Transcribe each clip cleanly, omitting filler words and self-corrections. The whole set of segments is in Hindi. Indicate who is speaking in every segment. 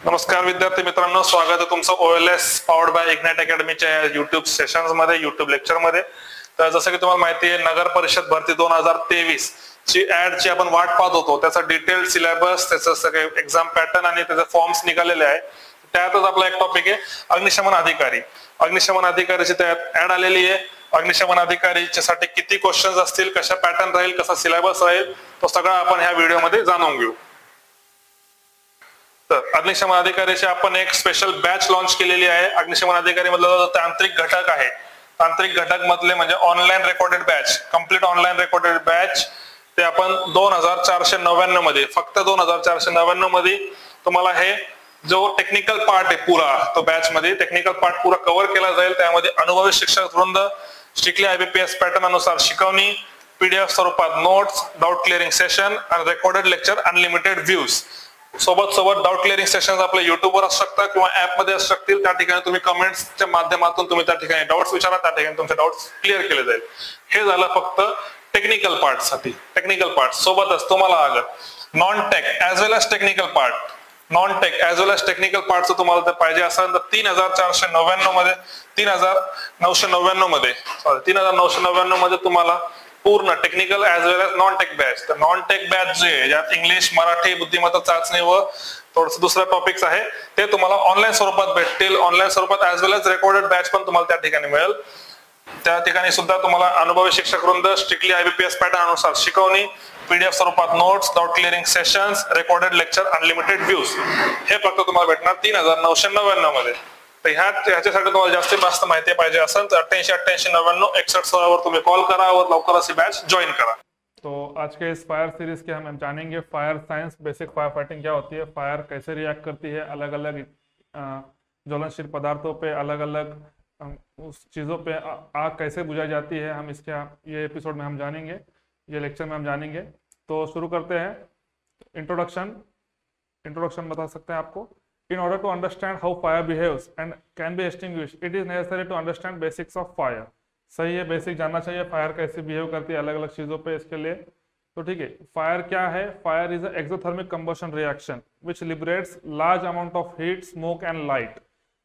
Speaker 1: नमस्कार विद्यार्थी मित्रांनो, स्वागत आहे तुमचं OLS पॉवर्ड बाय इग्नाइट अकॅडमीच्या युट्यूब सेशन्स मध्ये, युट्यूब लेक्चर मध्ये. तर जसं की तुम्हाला माहिती आहे, नगर परिषद भरती 2023 ची ऍड ची आपण वाट पाहत होतो. त्याचा डिटेल सिलेबस, त्याचं सगळे एक्झाम पॅटर्न आणि त्याचे फॉर्म्स निघालेले आहे. त्यातच आपला एक टॉपिक आहे अग्निशमन अधिकारी. अग्निशमन अधिकारीची त्यात ऍड आलेली आहे. अग्निशमन अधिकारीच्या साठी किती क्वेश्चन्स असतील, कशा पॅटर्न राहील, कसा सिलेबस राहील, तो सगळा आपण ह्या व्हिडिओमध्ये जाणून घेऊ. तर अग्निशमन अधिकारीची आपण एक स्पेशल बॅच लॉन्च केलेली आहे. अग्निशमन अधिकारी मधला जो तांत्रिक घटक आहे, तांत्रिक घटक मधले म्हणजे online recorded batch, complete online recorded batch, ते आपण 2499 मध्ये, फक्त 2499 मध्ये तुम्हाला हे जो टेक्निकल पार्ट आहे पुरा, तो बॅच मध्ये टेक्निकल पार्ट पुरा कव्हर केला जाईल. त्यामध्ये अनुभवी शिक्षक वृंद, स्ट्रिक्टली IBPS पॅटर्न अनुसार शिकवणी, PDF स्वरूपात नोट्स, डाऊट क्लिअरिंग सेशन आणि रेकॉर्डेड लेक्चर, अनलिमिटेड व्ह्यूज. सोबत डाऊट क्लिअरिंग सेशन आपल्या युट्यूबवर असू शकतात किंवा ऍप मध्ये असू शकतील. त्या ठिकाणी तुम्ही कमेंट्सच्या माध्यमातून तुम्ही त्या ठिकाणी डाऊट्स विचारा, त्या ठिकाणी तुमचे डाऊट्स क्लिअर केले जाईल. हे झालं फक्त टेक्निकल पार्ट साठी. टेक्निकल पार्ट सोबतच तुम्हाला अगर non tech as well as technical part, non tech as well as technical पार्टचं तुम्हाला तर पाहिजे असेल तर 3499 मध्ये, 3999 मध्ये तुम्हाला पूर्ण technical as well as non tech batch. तर नॉन टेक बॅच जे ज्यात इंग्लिश, मराठी, बुद्धिमत्ता चाचणी व थोडस दुसरे टॉपिक्स आहे, ते तुम्हाला ऑनलाईन स्वरूपात भेटतील. ऑनलाईन स्वरूपात as well as recorded batch पण तुम्हाला त्या ठिकाणी मिळेल. त्या ठिकाणी सुद्धा तुम्हाला अनुभवी शिक्षक वृंद, स्ट्रिक्टली IBPS पॅटर्न अनुसार शिकवणी, PDF स्वरूपात notes, doubt clearing sessions, recorded lecture, unlimited views, हे फक्त तुम्हाला भेटणार 3999 मध्ये. तर ह्याच्यासाठी तुम्हाला जास्त माहिती पाहिजे असेल तर 88889061 वर तुम्ही कॉल करा और लवकरच ही बैच ज्वाइन करा.
Speaker 2: तो आज के इस फायर सीरीज के हम जानेंगे fire science, basic fire fighting क्या होती है, फायर कैसे रिएक्ट करती है, अलग अलग ज्वलनशील पदार्थों पे, अलग अलग उस चीज़ों पे आग कैसे बुझाई जाती है. हम इसके ये एपिसोड में हम जानेंगे, ये लेक्चर में हम जानेंगे. तो शुरू करते हैं. इंट्रोडक्शन बता सकते हैं आपको. In order to understand how fire behaves and can be extinguished, it is necessary to understand basics of fire. सही है, बेसिक जानना चाहिए फायर कैसे बिहेव करती है अलग अलग चीजों पे. इसके लिए तो ठीक है, फायर क्या है? Fire is exothermic combustion reaction which liberates large amount of heat, smoke and light.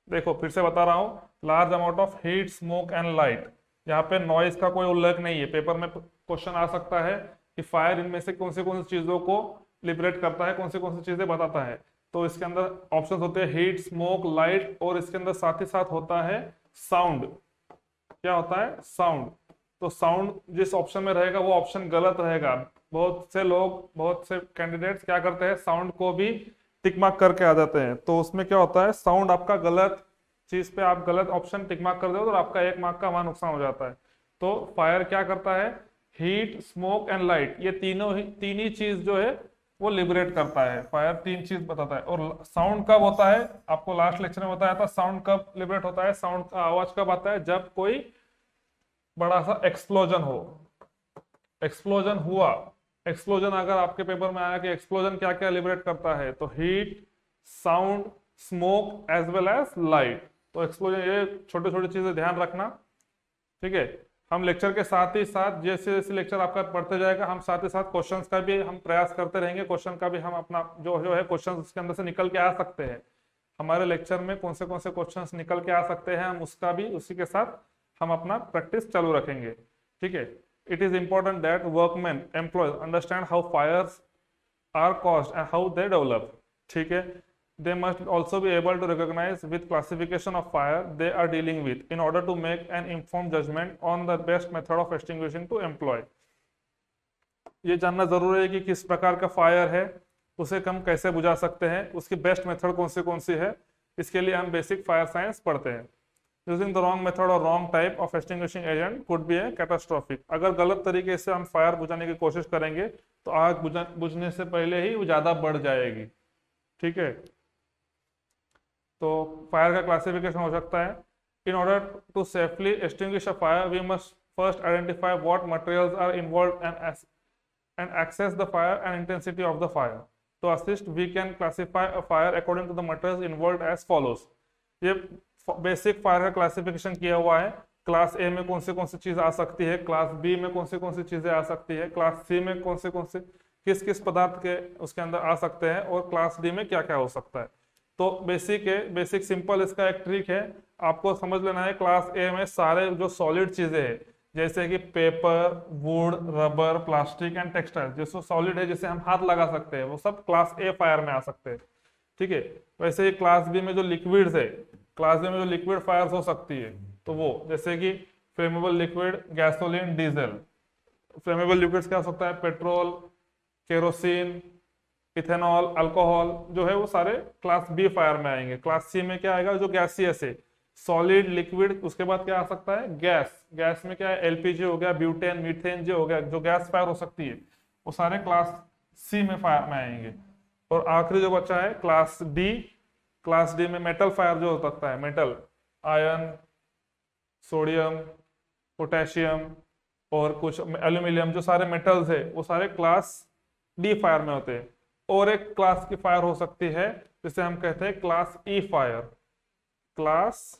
Speaker 2: देखो फिर से बता रहा हूँ, large amount of heat, smoke and light. यहाँ पे नॉइज का कोई उल्लेख नहीं है. पेपर में क्वेश्चन आ सकता है कि फायर इनमें से कौन सी चीजों को लिबरेट करता है, कौन सी चीजें बताता है. तो इसके अंदर ऑप्शंस होते हैं हीट, स्मोक, लाइट, और इसके अंदर साथ ही साथ होता है साउंड. क्या होता है? साउंड. तो साउंड जिस ऑप्शन में रहेगा वो ऑप्शन गलत रहेगा. बहुत से कैंडिडेट्स क्या करते हैं, साउंड को भी टिक मार्क करके आ जाते हैं. तो उसमें क्या होता है, साउंड आपका गलत चीज पे आप गलत ऑप्शन टिक मार्क कर दो तो आपका 1 मार्क का वहां नुकसान हो जाता है. तो फायर क्या करता है, हीट, स्मोक एंड लाइट, ये तीन ही चीज जो है वो लिबरेट करता है. फायर 3 चीज बताता है. और साउंड कब होता है, आपको लास्ट लेक्चर में बताया था साउंड कब लिबरेट होता है. साउंड का आवाज कब आता है, जब कोई बड़ा सा एक्सप्लोजन हो. एक्सप्लोजन हुआ, एक्सप्लोजन अगर आपके पेपर में आया कि एक्सप्लोजन क्या क्या लिबरेट करता है, तो heat, sound, smoke as well as light. तो एक्सप्लोजन, ये छोटे छोटे चीजें ध्यान रखना. ठीक है, हम लेक्चर के साथ ही साथ जैसे जैसे लेक्चर आपका पढ़ते जाएगा, हम साथ ही साथ क्वेश्चंस का भी हम प्रयास करते रहेंगे. क्वेश्चन का भी हम अपना जो है क्वेश्चंस उसके अंदर से निकल के आ सकते हैं. हमारे लेक्चर में कौन से क्वेश्चंस निकल के आ सकते हैं, हम उसका भी उसी के साथ हम अपना प्रैक्टिस चालू रखेंगे. ठीक है. It is important that workman, employees understand how fires are caused and how they develop. ठीक है. They must also be able to recognize with classification of fire they are dealing with in order to make an informed judgment on the best method of extinguishing to employ. ये जानना जरूरी है कि किस प्रकार का फायर है, उसे हम कैसे बुझा सकते हैं, उसकी बेस्ट मेथड कौन सी है. इसके लिए हम बेसिक फायर साइंस पढ़ते हैं. यूजिंग द रॉन्ग मेथड और wrong type of extinguishing agent could be A catastrophic. अगर गलत तरीके से हम फायर बुझाने की कोशिश करेंगे तो आग बुझने से पहले ही वो ज्यादा बढ़ जाएगी. ठीक है. तो फायर का क्लासिफिकेशन हो सकता है. In order to safely extinguish a fire we must first identify what materials are involved and access the fire and intensity of the fire. To assist we can classify a fire according to the materials involved as follows. ये बेसिक फायर का क्लासिफिकेशन किया हुआ है. क्लास ए में कौन सी चीज आ सकती है, क्लास बी में कौन सी चीजें आ सकती है, क्लास सी में कौन से किस पदार्थ के उसके अंदर आ सकते हैं, और क्लास डी में क्या क्या हो सकता है. तो बेसिक है, बेसिक सिंपल इसका एक ट्रिक है, आपको समझ लेना है। क्लास ए में सारे जो सॉलिड चीजें हैं जैसे कि paper, would, rubber, plastic and textile, जो सॉलिड है जिसे हम हाथ लगा सकते हैं, वो सब क्लास ए फायर में आ सकते हैं। ठीक है। वैसे ही क्लास बी में जो लिक्विड्स है, क्लास बी में जो लिक्विड फायर्स हो सकती है, तो वो जैसे कि flammable liquid, gasoline, diesel. Flammable liquids क्या हो सकता है, पेट्रोल, केरोसिन, इथेनॉल, अल्कोहल, जो है वो सारे क्लास बी फायर में आएंगे। क्लास सी में क्या आएगा, जो गैसियस है, सॉलिड, लिक्विड, उसके बाद क्या आ सकता है, गैस। गैस में क्या है, एलपीजी हो गया, ब्यूटेन, मीथेन जो हो गया, जो गैस फायर हो सकती है, वो सारे क्लास सी में फायर में आएंगे। और आखिरी जो बचा है क्लास डी, क्लास डी में मेटल फायर जो हो सकता है, मेटल, आयरन, सोडियम, पोटेशियम और कुछ एल्यूमिनियम, जो सारे मेटल्स है वो सारे क्लास डी फायर में होते हैं। और एक क्लास की फायर हो सकती है जिसे हम कहते हैं क्लास ई फायर, क्लास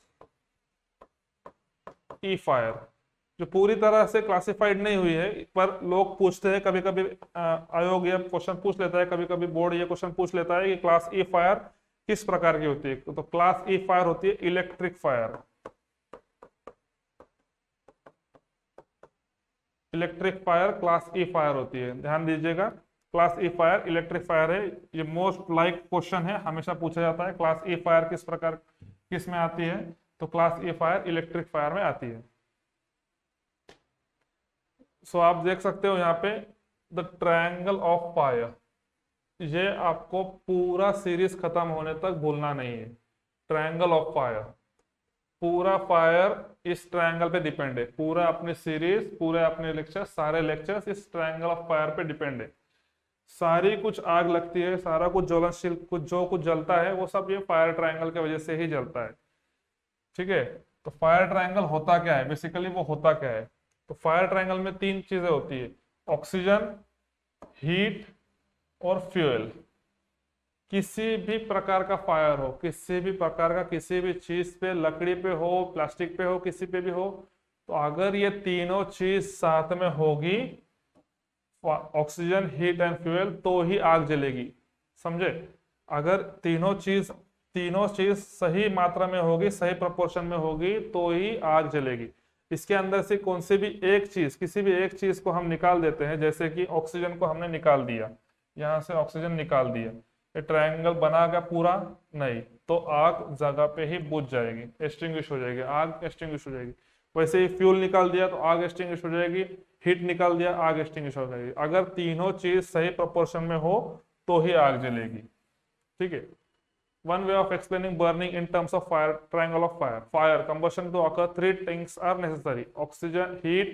Speaker 2: ई फायर, जो पूरी तरह से क्लासिफाइड नहीं हुई है, पर लोग पूछते हैं कभी कभी, आयोग ये क्वेश्चन पूछ लेता है, कभी कभी बोर्ड ये क्वेश्चन पूछ लेता है कि क्लास ई फायर किस प्रकार की होती है। तो क्लास ई फायर होती है electric fire. Electric fire class ई फायर होती है, ध्यान दीजिएगा। क्लास ई फायर इलेक्ट्रिक फायर है, ये मोस्ट लाइक क्वेश्चन है, हमेशा पूछा जाता है क्लास ई फायर किस प्रकार, किस में आती है, तो क्लास ई फायर इलेक्ट्रिक फायर में आती है। सो आप देख सकते हो यहाँ पे द ट्रायंगल ऑफ फायर, ये आपको पूरा सीरीज खत्म होने तक भूलना नहीं है। ट्रायंगल ऑफ फायर, पूरा फायर इस ट्रायंगल पे डिपेंड है, पूरा अपनी सीरीज, पूरे अपने लेक्चर, सारे लेक्चर्स इस ट्रायंगल ऑफ फायर पे डिपेंड है। सारी कुछ आग लगती है, सारा कुछ ज्वलनशील, कुछ जो कुछ जलता है वो सब ये फायर ट्रायंगल की वजह से ही जलता है। ठीक है। तो फायर ट्रायंगल होता क्या है, बेसिकली वो होता क्या है, तो फायर ट्रायंगल में तीन चीजें होती है, ऑक्सीजन, हीट और फ्यूल। किसी भी प्रकार का फायर हो, किसी भी प्रकार का, किसी भी चीज पे, लकड़ी पे हो, प्लास्टिक पे हो, किसी पे भी हो, तो अगर ये तीनों चीज साथ में होगी, ऑक्सीजन, हीट एंड फ्यूल, तो ही आग जलेगी। समझे। अगर तीनों चीज सही मात्रा में होगी, सही प्रोपोर्शन में होगी, तो ही आग जलेगी। इसके अंदर से कौन सी भी एक चीज, किसी भी एक चीज को हम निकाल देते हैं, जैसे कि ऑक्सीजन को हमने निकाल दिया, यहां से ऑक्सीजन निकाल दिया, ये ट्रायंगल बना गया पूरा, नहीं, तो आग जगह पे ही बुझ जाएगी, एक्सटिंग्विश हो जाएगी, आग एक्सटिंग्विश हो जाएगी। वैसे ही फ्यूल निकाल दिया तो आग एक्सटिंग्विश हो जाएगी, हीट निकाल दिया आग एक्सटिंग्विश हो जाएगी। अगर तीनों चीज सही प्रोपोर्शन में हो तो ही आग जलेगी। ठीक है। One way of explaining burning in terms of fire, triangle of fire. Fire combustion to occur, three things are necessary: oxygen, heat,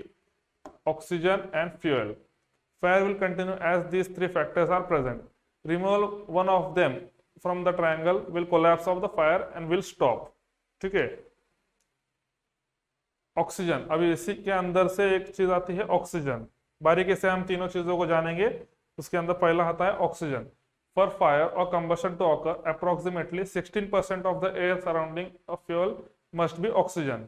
Speaker 2: oxygen, and fuel. Fire will continue as these three factors are present. Remove one of them from the triangle will collapse of the fire and will stop. ठीक है। ऑक्सीजन, अभी इसी के अंदर से एक चीज आती है ऑक्सीजन, बारीकी से हम तीनों चीजों को जानेंगे। उसके अंदर पहला आता है oxygen. For fire or combustion to occur, approximately 16% of the air surrounding a fuel must be oxygen.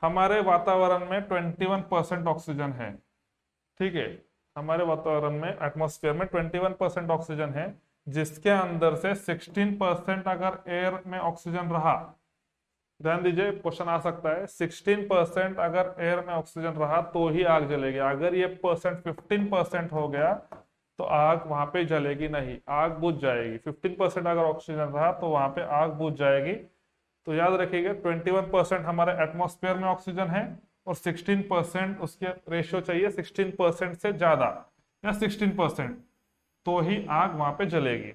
Speaker 2: हमारे वातावरण में 21% ऑक्सीजन है। ठीक है। हमारे वातावरण में, एटमॉस्फेयर में 21% ऑक्सीजन है, जिसके अंदर से 16% अगर एयर में ऑक्सीजन रहा, ध्यान दीजिए क्वेश्चन आ सकता है, 16% अगर एयर में ऑक्सीजन रहा तो ही आग जलेगी। अगर ये परसेंट 15% हो गया तो आग वहां पे जलेगी नहीं, आग बुझ जाएगी। 15% अगर ऑक्सीजन रहा तो वहां पे आग बुझ जाएगी। तो याद रखिएगा 21% हमारे एटमॉस्फेयर में ऑक्सीजन है और 16% उसके रेशियो चाहिए 16% से ज्यादा या 16%, तो ही आग वहां पे जलेगी।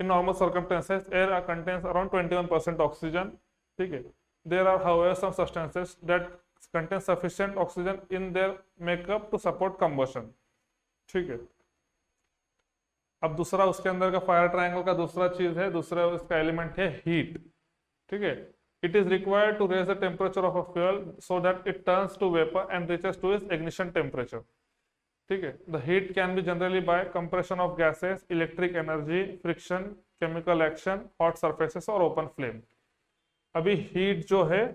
Speaker 2: In normal circumstances air contains around 21% oxygen. ठीक है। There are however some substances that contain sufficient oxygen in their makeup to support combustion. ठीक है। अब दूसरा उसके अंदर का फायर ट्रायंगल का दूसरा चीज है, दूसरा उसका एलिमेंट है हीट। ठीक है। It is required to raise the temperature of a fuel so that it turns to vapour and reaches to its ignition temperature. ठीक है। The heat can be generally by compression of gases, electric energy, friction, chemical action, hot surfaces और ओपन फ्लेम। अभी हीट जो है,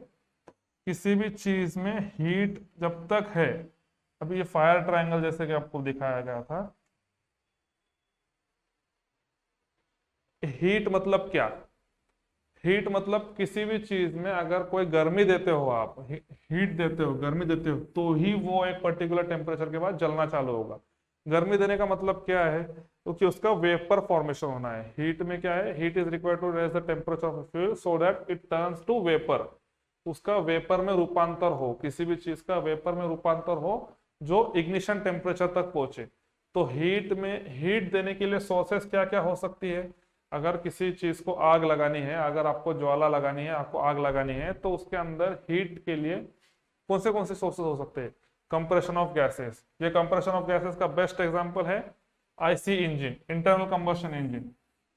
Speaker 2: किसी भी चीज में हीट जब तक है, अभी ये फायर ट्रायंगल जैसे कि आपको दिखाया गया था, हीट मतलब क्या? हीट मतलब किसी भी चीज में अगर कोई गर्मी देते हो, आप हीट देते हो, गर्मी देते हो, तो ही वो एक पर्टिकुलर टेम्परेचर के बाद जलना चालू होगा। गर्मी देने का मतलब क्या है? क्योंकि उसका वेपर फॉर्मेशन होना है। हीट में क्या है? Heat is required to raise the temperature of fuel so that it turns to vapour. उसका वेपर में रूपांतर हो, किसी भी चीज का वेपर में रूपांतर हो जो इग्निशन टेम्परेचर तक पहुंचे। तो हीट में, हीट देने के लिए सोर्सेस क्या क्या हो सकती है? अगर किसी चीज को आग लगानी है, अगर आपको ज्वाला लगानी है, आपको आग लगानी है, तो उसके अंदर हीट के लिए कौन से सोर्सेस हो सकते हैं? Compression of gases. ये कंप्रेशन ऑफ गैसेस का बेस्ट एग्जांपल है IC engine, internal combustion engine.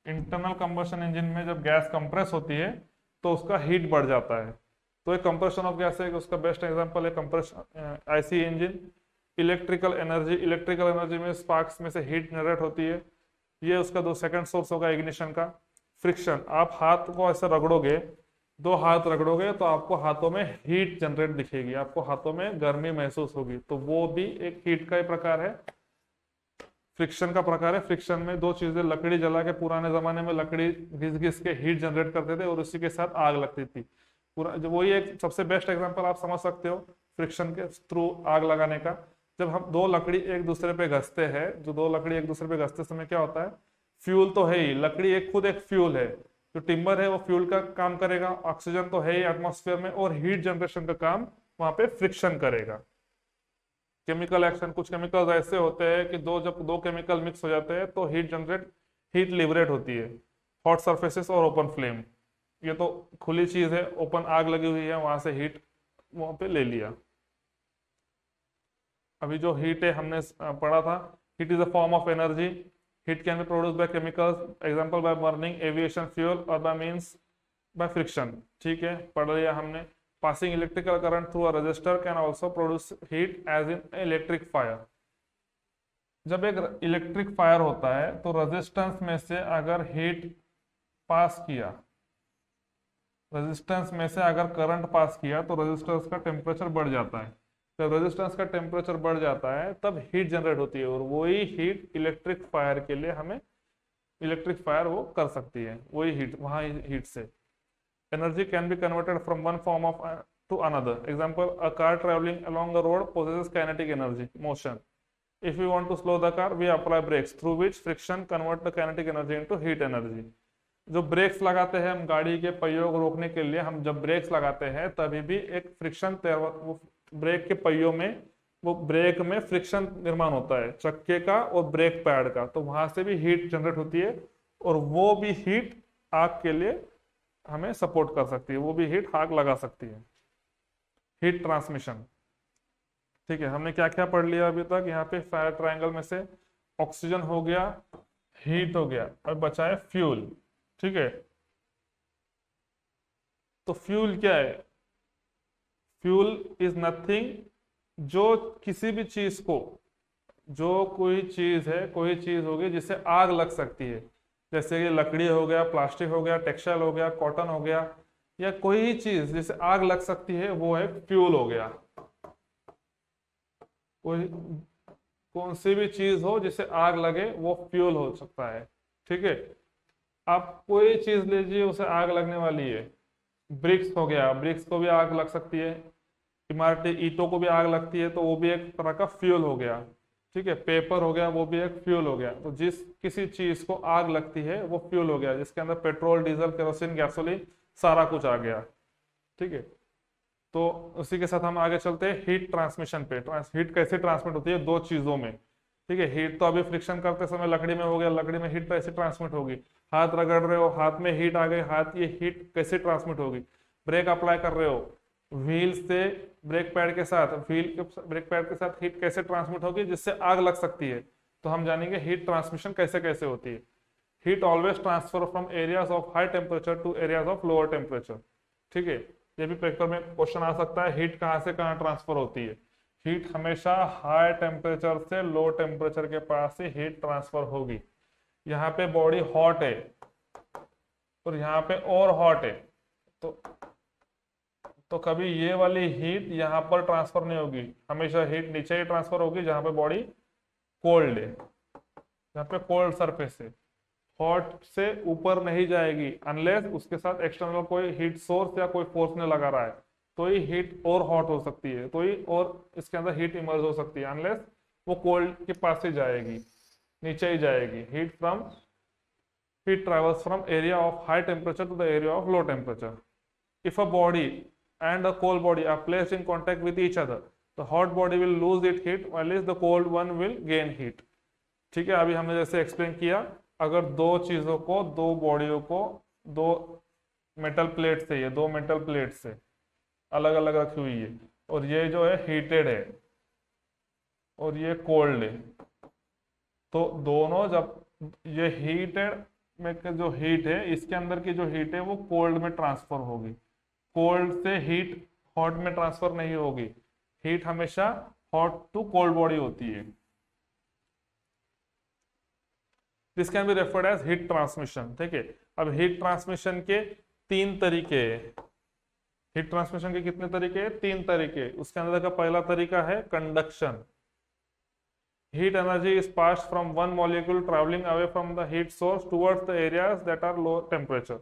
Speaker 2: Internal combustion engine में जब गैस कंप्रेस होती है तो उसका हीट बढ़ जाता है। तो ये कंप्रेशन ऑफ गैस है, उसका बेस्ट एग्जांपल है compression IC engine. Electrical energy में स्पार्क्स में से हीट जनरेट होती है। ये उसका दो सेकंड सोर्स होगा इग्निशन का। फ्रिक्शन, आप हाथ को ऐसे रगड़ोगे, दो हाथ रगड़ोगे तो आपको हाथों में हीट जनरेट दिखेगी, आपको हाथों में गर्मी महसूस होगी, तो वो भी एक हीट का ही प्रकार है, फ्रिक्शन का प्रकार है। फ्रिक्शन में दो चीजें, लकड़ी जला के, पुराने जमाने में लकड़ी घिस घिस के हीट जनरेट करते थे और उसी के साथ आग लगती थी। पूरा वही एक सबसे बेस्ट एग्जांपल आप समझ सकते हो फ्रिक्शन के थ्रू आग लगाने का। जब हम दो लकड़ी एक दूसरे पे घसते हैं, जो दो लकड़ी एक दूसरे पे घसते समय क्या होता है? फ्यूल तो है ही, लकड़ी एक खुद एक फ्यूल है, जो टिम्बर है वो फ्यूल का काम करेगा, ऑक्सीजन तो है ही एटमॉस्फेयर में, और हीट जनरेशन का काम वहां पे फ्रिक्शन करेगा। केमिकल एक्शन, कुछ केमिकल्स ऐसे होते हैं कि जब दो केमिकल मिक्स हो जाते हैं तो हीट लिबरेट होती है। हॉट सरफेसेस और ओपन फ्लेम, ये तो खुली चीज है, ओपन आग लगी हुई है, वहां से हीट वहां पे ले लिया। अभी जो हीट है हमने पढ़ा था, heat is a form of energy. Heat can be produce by chemicals, example by burning aviation fuel और बाय मींस बाय फ्रिक्शन। ठीक है, पढ़ लिया हमने। Passing electrical current through a resistor can also produce heat as in electric fire. जब एक इलेक्ट्रिक फायर होता है तो रेजिस्टेंस में से अगर हीट पास किया, रेजिस्टेंस में से अगर करंट पास किया तो रेजिस्टेंस का टेम्परेचर बढ़ जाता है। जब रेजिस्टेंस का टेम्परेचर बढ़ जाता है तब हीट जनरेट होती है, और वही हीट इलेक्ट्रिक फायर के लिए हमें, इलेक्ट्रिक फायर वो कर सकती है, वही हीट, वहां हीट से energy can be converted from one form of to another. Example, a car travelling along the road possesses kinetic energy, motion. If we want to slow the car, we apply brakes through which friction convert the kinetic energy into heat energy. जो ब्रेक्स लगाते हैं हम गाड़ी के पहियों को रोकने के लिए, हम जब ब्रेक्स लगाते हैं तभी भी एक फ्रिक्शन, ब्रेक के पहियों में, वो ब्रेक में फ्रिक्शन निर्माण होता है चक्के का और ब्रेक पैड का, तो वहां से भी हीट जनरेट होती है, और वो भी हीट आग के लिए हमें सपोर्ट कर सकती है, वो भी हीट आग लगा सकती है। हीट ट्रांसमिशन, ठीक है, हमने क्या क्या पढ़ लिया अभी तक? यहाँ पे फायर ट्रायंगल में से ऑक्सीजन हो गया, हीट हो गया, और बचा है फ्यूल। ठीक है, तो फ्यूल क्या है? फ्यूल इज नथिंग, जो किसी भी चीज को, जो कोई चीज है, कोई चीज होगी जिससे आग लग सकती है, जैसे कि लकड़ी हो गया, प्लास्टिक हो गया, टेक्सटाइल हो गया, कॉटन हो गया, या कोई ही चीज जिससे आग लग सकती है, वो है फ्यूल हो गया। कोई कौन सी भी चीज हो जिससे आग लगे वो फ्यूल हो सकता है। ठीक है, आप कोई चीज लीजिए उसे आग लगने वाली है। ब्रिक्स हो गया, ब्रिक्स को भी आग लग सकती है, इमारती ईंटों को भी आग लगती है, तो वो भी एक तरह का फ्यूल हो गया। ठीक है, पेपर हो गया, वो भी एक फ्यूल हो गया। तो जिस किसी चीज को आग लगती है वो फ्यूल हो गया, जिसके अंदर पेट्रोल, डीजल, केरोसिन, गैसोलीन सारा कुछ आ गया। ठीक है, तो उसी के साथ हम आगे चलते हैं हीट ट्रांसमिशन पे। हीट कैसे ट्रांसमिट होती है? दो चीजों में। ठीक है, हीट तो अभी फ्रिक्शन करते समय लकड़ी में हो गया, लकड़ी में हीट कैसे ट्रांसमिट होगी? हाथ रगड़ रहे हो, हाथ में हीट आ गई, हाथ, ये हीट कैसे ट्रांसमिट होगी? ब्रेक अप्लाई कर रहे हो, व्हील से ब्रेक पैड के साथ, ब्रेक पैड के साथ हीट कैसे ट्रांसमिट होगी जिससे आग लग सकती है? तो हम जानेंगे हीट ट्रांसमिशन कैसे कैसे होती है। Heat always transfer from areas of high temperature to areas of lower temperature. ठीक है, ये भी पेपर में क्वेश्चन आ सकता है, हीट कहाँ से कहाँ ट्रांसफर होती है? हीट हमेशा हाई टेम्परेचर से लो टेम्परेचर के पास ही हीट ट्रांसफर होगी। यहाँ पे बॉडी हॉट है और यहाँ पे और हॉट है, तो कभी ये वाली हीट यहाँ पर ट्रांसफर नहीं होगी, हमेशा हीट नीचे ही ट्रांसफर होगी जहाँ पे बॉडी कोल्ड है, यहाँ पे कोल्ड सरफेस है। हॉट से ऊपर नहीं जाएगी अनलेस उसके साथ एक्सटर्नल कोई हीट सोर्स या कोई फोर्स ने लगा रहा है, तो ही हीट और हॉट हो सकती है, तो ही और इसके अंदर हीट इमर्ज हो सकती है। अनलेस वो कोल्ड के पास ही जाएगी, नीचे ही जाएगी। heat travels from area of high temperature to the area of low temperature. If a body and a cold body are placed in contact with each other, the hot body will lose its heat while the cold one will gain heat. ठीक है, अभी हमने जैसे एक्सप्लेन किया, अगर दो चीजों को, दो बॉडियों को, दो मेटल प्लेट से, ये दो मेटल प्लेट से अलग अलग रखी हुई है, और ये जो है हीटेड है और ये कोल्ड है, तो दोनों जब ये हीटेड में जो हीट है, इसके अंदर की जो हीट है वो कोल्ड में ट्रांसफर होगी, कोल्ड से हीट हॉट में ट्रांसफर नहीं होगी। हीट हमेशा हॉट टू कोल्ड बॉडी होती है। This can be referred as heat transmission. ठीक है, अब हीट ट्रांसमिशन के तीन तरीके हैं। हीट ट्रांसमिशन के कितने तरीके हैं? तीन तरीके। उसके अंदर का पहला तरीका है conduction. Heat energy is passed from one molecule traveling away from the heat source towards the areas that are low temperature.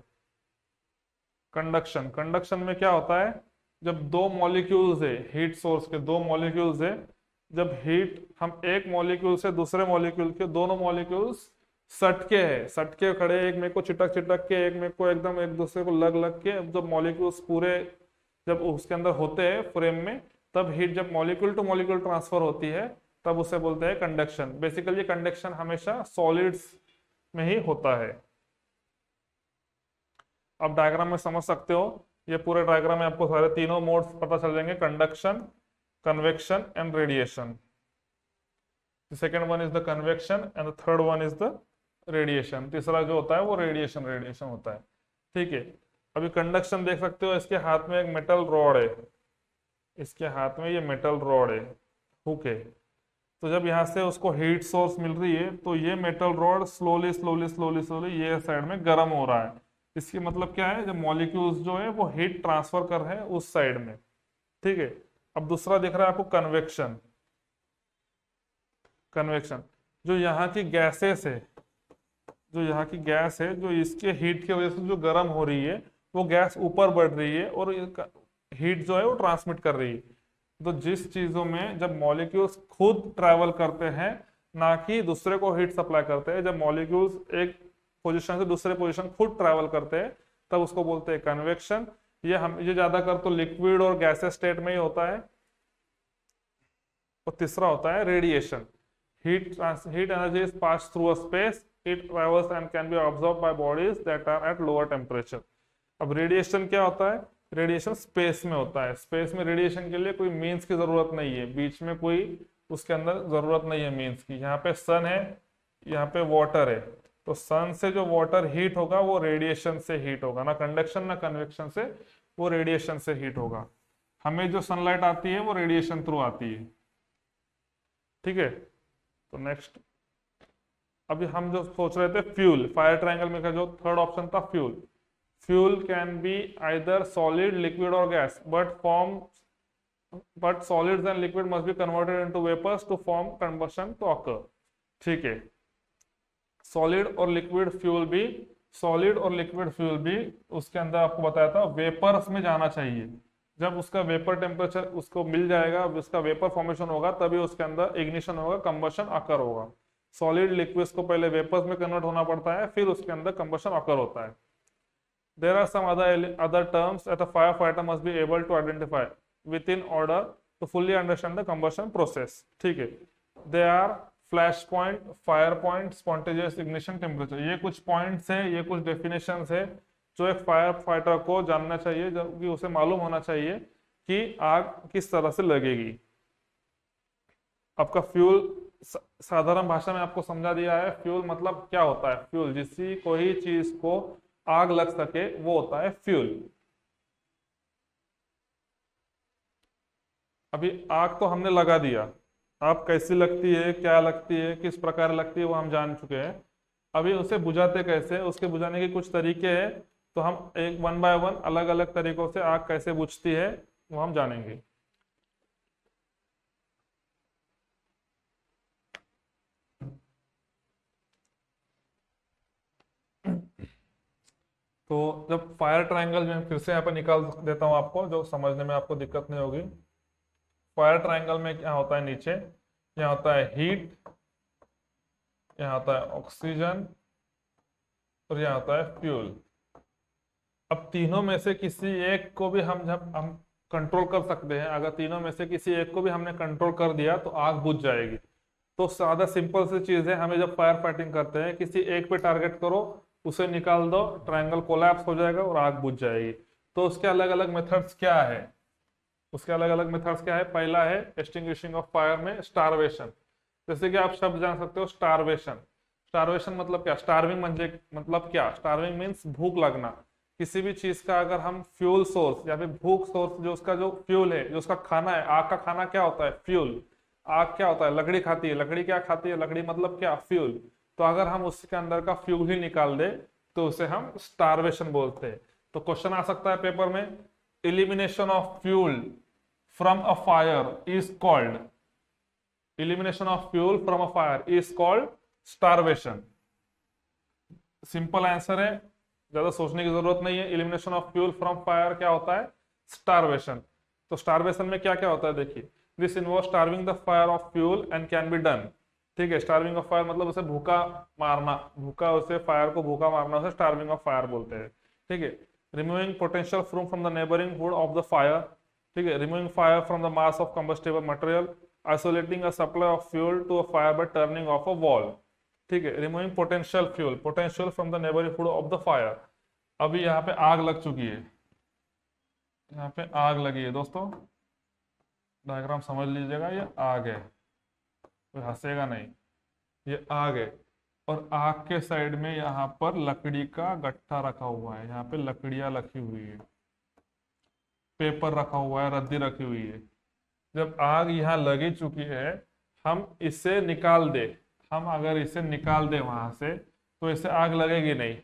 Speaker 2: Conduction, conduction में क्या होता है, जब दो मॉलिक्यूल्स है, हीट सोर्स के दो मॉलिक्यूल्स है, जब हीट हम एक मॉलिक्यूल से दूसरे मॉलिक्यूल के, दोनों मॉलिक्यूल्स सटके है, सटके खड़े, एक में को चिटक चिटक के, एक में को एकदम एक दूसरे को लग लग के, जब मॉलिक्यूल्स पूरे जब उसके अंदर होते हैं फ्रेम में, तब हीट जब मॉलिक्यूल टू मॉलिक्यूल ट्रांसफर होती है, तब उसे बोलते हैं कंडक्शन। बेसिकली कंडक्शन हमेशा सॉलिड्स में ही होता है। अब डायग्राम में समझ सकते हो, ये पूरे डायग्राम में आपको सारे तीनों मोड्स पता चल जाएंगे, conduction, convection and radiation. The second one is the convection and the third one is the radiation. तीसरा जो होता है वो रेडिएशन होता है। ठीक है, अभी कंडक्शन देख सकते हो, इसके हाथ में एक मेटल रॉड है, इसके हाथ में ये मेटल रॉड है, हुक है। तो जब यहाँ से उसको हीट सोर्स मिल रही है, तो ये metal rod slowly slowly slowly slowly ये साइड में गर्म हो रहा है। इसकी मतलब क्या है, जब मॉलिक्यूल्स जो है वो हीट ट्रांसफर कर रहे हैं उस साइड में। ठीक है, अब दूसरा दिख रहा है आपको कन्वेक्शन। कन्वेक्शन, जो यहाँ की गैसेस है, जो यहाँ की गैस है, जो इसके हीट की वजह से जो गर्म हो रही है, वो गैस ऊपर बढ़ रही है और हीट जो है वो ट्रांसमिट कर रही है। तो जिस चीजों में जब मॉलिक्यूल्स खुद ट्रैवल करते हैं, ना कि दूसरे को हीट सप्लाई करते हैं, जब मॉलिक्यूल्स एक पोजीशन से दूसरे पोजीशन खुद ट्रैवल करते हैं, तब उसको बोलते हैं कन्वेक्शन। ये ज्यादातर तो लिक्विड और गैसेस स्टेट में ही होता है। और तीसरा होता है radiation. Heat energy is pass through a space, it travels and can be observe by bodies that are at lower temperature. अब रेडिएशन क्या होता है, रेडिएशन स्पेस में होता है। स्पेस में रेडिएशन के लिए कोई मीन्स की जरूरत नहीं है, बीच में कोई उसके अंदर जरूरत नहीं है मीन्स की। यहाँ पे सन है, यहाँ पे वाटर है, तो सन से जो वाटर हीट होगा वो रेडिएशन से हीट होगा, ना कंडक्शन ना कन्वेक्शन से, वो रेडिएशन से हीट होगा। हमें जो सनलाइट आती है वो रेडिएशन थ्रू आती है। ठीक है, तो नेक्स्ट अभी हम जो सोच रहे थे फ्यूल, फायर ट्रायंगल में का जो थर्ड ऑप्शन था fuel. Fuel can be either solid, liquid or gas, but solids and liquid must be converted into vapors to form combustion to occur. ठीक है, सॉलिड और लिक्विड फ्यूल भी उसके अंदर आपको बताया था वेपर्स में जाना चाहिए। जब उसका वेपर टेम्परेचर उसको मिल जाएगा, उसका वेपर फॉर्मेशन होगा, तभी उसके अंदर इग्निशन होगा, कंबशन अकर होगा। सॉलिड लिक्विड्स को पहले वेपर्स में कन्वर्ट होना पड़ता है, फिर उसके अंदर कंबशन अकर होता है। There are some other terms that a firefighter must be able to identify within order to fully understand the combustion process. ठीक है, they are flash point, fire point, spontaneous ignition, temperature. ये कुछ पॉइंट्स है, ये कुछ डेफिनेशंस है जो एक फायर फाइटर को जानना चाहिए, जबकि उसे मालूम होना चाहिए कि आग किस तरह से लगेगी। आपका फ्यूल साधारण भाषा में आपको समझा दिया है। फ्यूल मतलब क्या होता है, फ्यूल जिससे कोई चीज को आग लग सके वो होता है फ्यूल। अभी आग तो हमने लगा दिया, आग कैसी लगती है, क्या लगती है, किस प्रकार लगती है, वो हम जान चुके हैं। अभी उसे बुझाते कैसे, उसके बुझाने के कुछ तरीके हैं, तो हम एक वन बाय वन अलग अलग तरीकों से आग कैसे बुझती है वो हम जानेंगे। तो जब फायर ट्रायंगल में फिर से यहाँ पे निकाल देता हूँ आपको, जो समझने में आपको दिक्कत नहीं होगी। फायर ट्रायंगल में क्या होता है, नीचे यहाँ होता है हीट, यहाँ होता है ऑक्सीजन और यहाँ होता है फ्यूल। अब तीनों में से किसी एक को भी हम कंट्रोल कर सकते हैं। अगर तीनों में से किसी एक को भी हमने कंट्रोल कर दिया तो आग बुझ जाएगी। तो सादा सिंपल सी चीज है, हमें जब फायर फाइटिंग करते हैं किसी एक पे टारगेट करो, उसे निकाल दो, ट्रायंगल कोलैप्स हो जाएगा और आग बुझ जाएगी। तो उसके अलग अलग मेथड्स क्या है, पहला है एक्सटिंग्विशिंग ऑफ फायर में स्टारवेशन। जैसे कि आप शब्द जान सकते हो स्टारवेशन। स्टारवेशन मतलब क्या, स्टारविंग मतलब क्या, स्टारविंग मीन्स भूख लगना। किसी भी चीज का अगर हम फ्यूल सोर्स या फिर भूख सोर्स, जो उसका जो फ्यूल है, जो उसका खाना है, आग का खाना क्या होता है, फ्यूल। आग क्या होता है, लकड़ी खाती है। लकड़ी क्या खाती है, लकड़ी मतलब क्या, फ्यूल। तो अगर हम उसके अंदर का फ्यूल ही निकाल दे तो उसे हम स्टारवेशन बोलते हैं। तो क्वेश्चन आ सकता है पेपर में, elimination of fuel from a fire is called, elimination of fuel from a fire is called starvation. Simple answer है, ज्यादा सोचने की जरूरत नहीं है। Elimination of fuel from fire क्या होता है, स्टारवेशन। तो स्टारवेशन में क्या क्या होता है देखिए, this involve starving the fire of fuel and can be done. ठीक है, स्टार्विंग ऑफ फायर मतलब उसे भूखा मारना, उसे फायर को भूखा मारना, उसे स्टार्विंग ऑफ फायर बोलते हैं। ठीक है, removing potential from the neighbouring wood of the fire. ठीक है, removing fire from the mass of combustible material, isolating a supply of fuel to a fire by turning off a valve. ठीक है, removing potential from the neighbouring wood of the fire. अभी यहाँ पे आग लग चुकी है, यहाँ पे आग लगी है दोस्तों, डायग्राम समझ लीजिएगा, ये आग है, कोई हंसेगा नहीं, ये आग है। और आग के साइड में यहाँ पर लकड़ी का गट्ठा रखा हुआ है, यहाँ पे लकड़ियां रखी हुई है, पेपर रखा हुआ है, रद्दी रखी हुई है। जब आग यहाँ लगी चुकी है, हम इसे निकाल दे, हम अगर इसे निकाल दे वहां से, तो इसे आग लगेगी नहीं,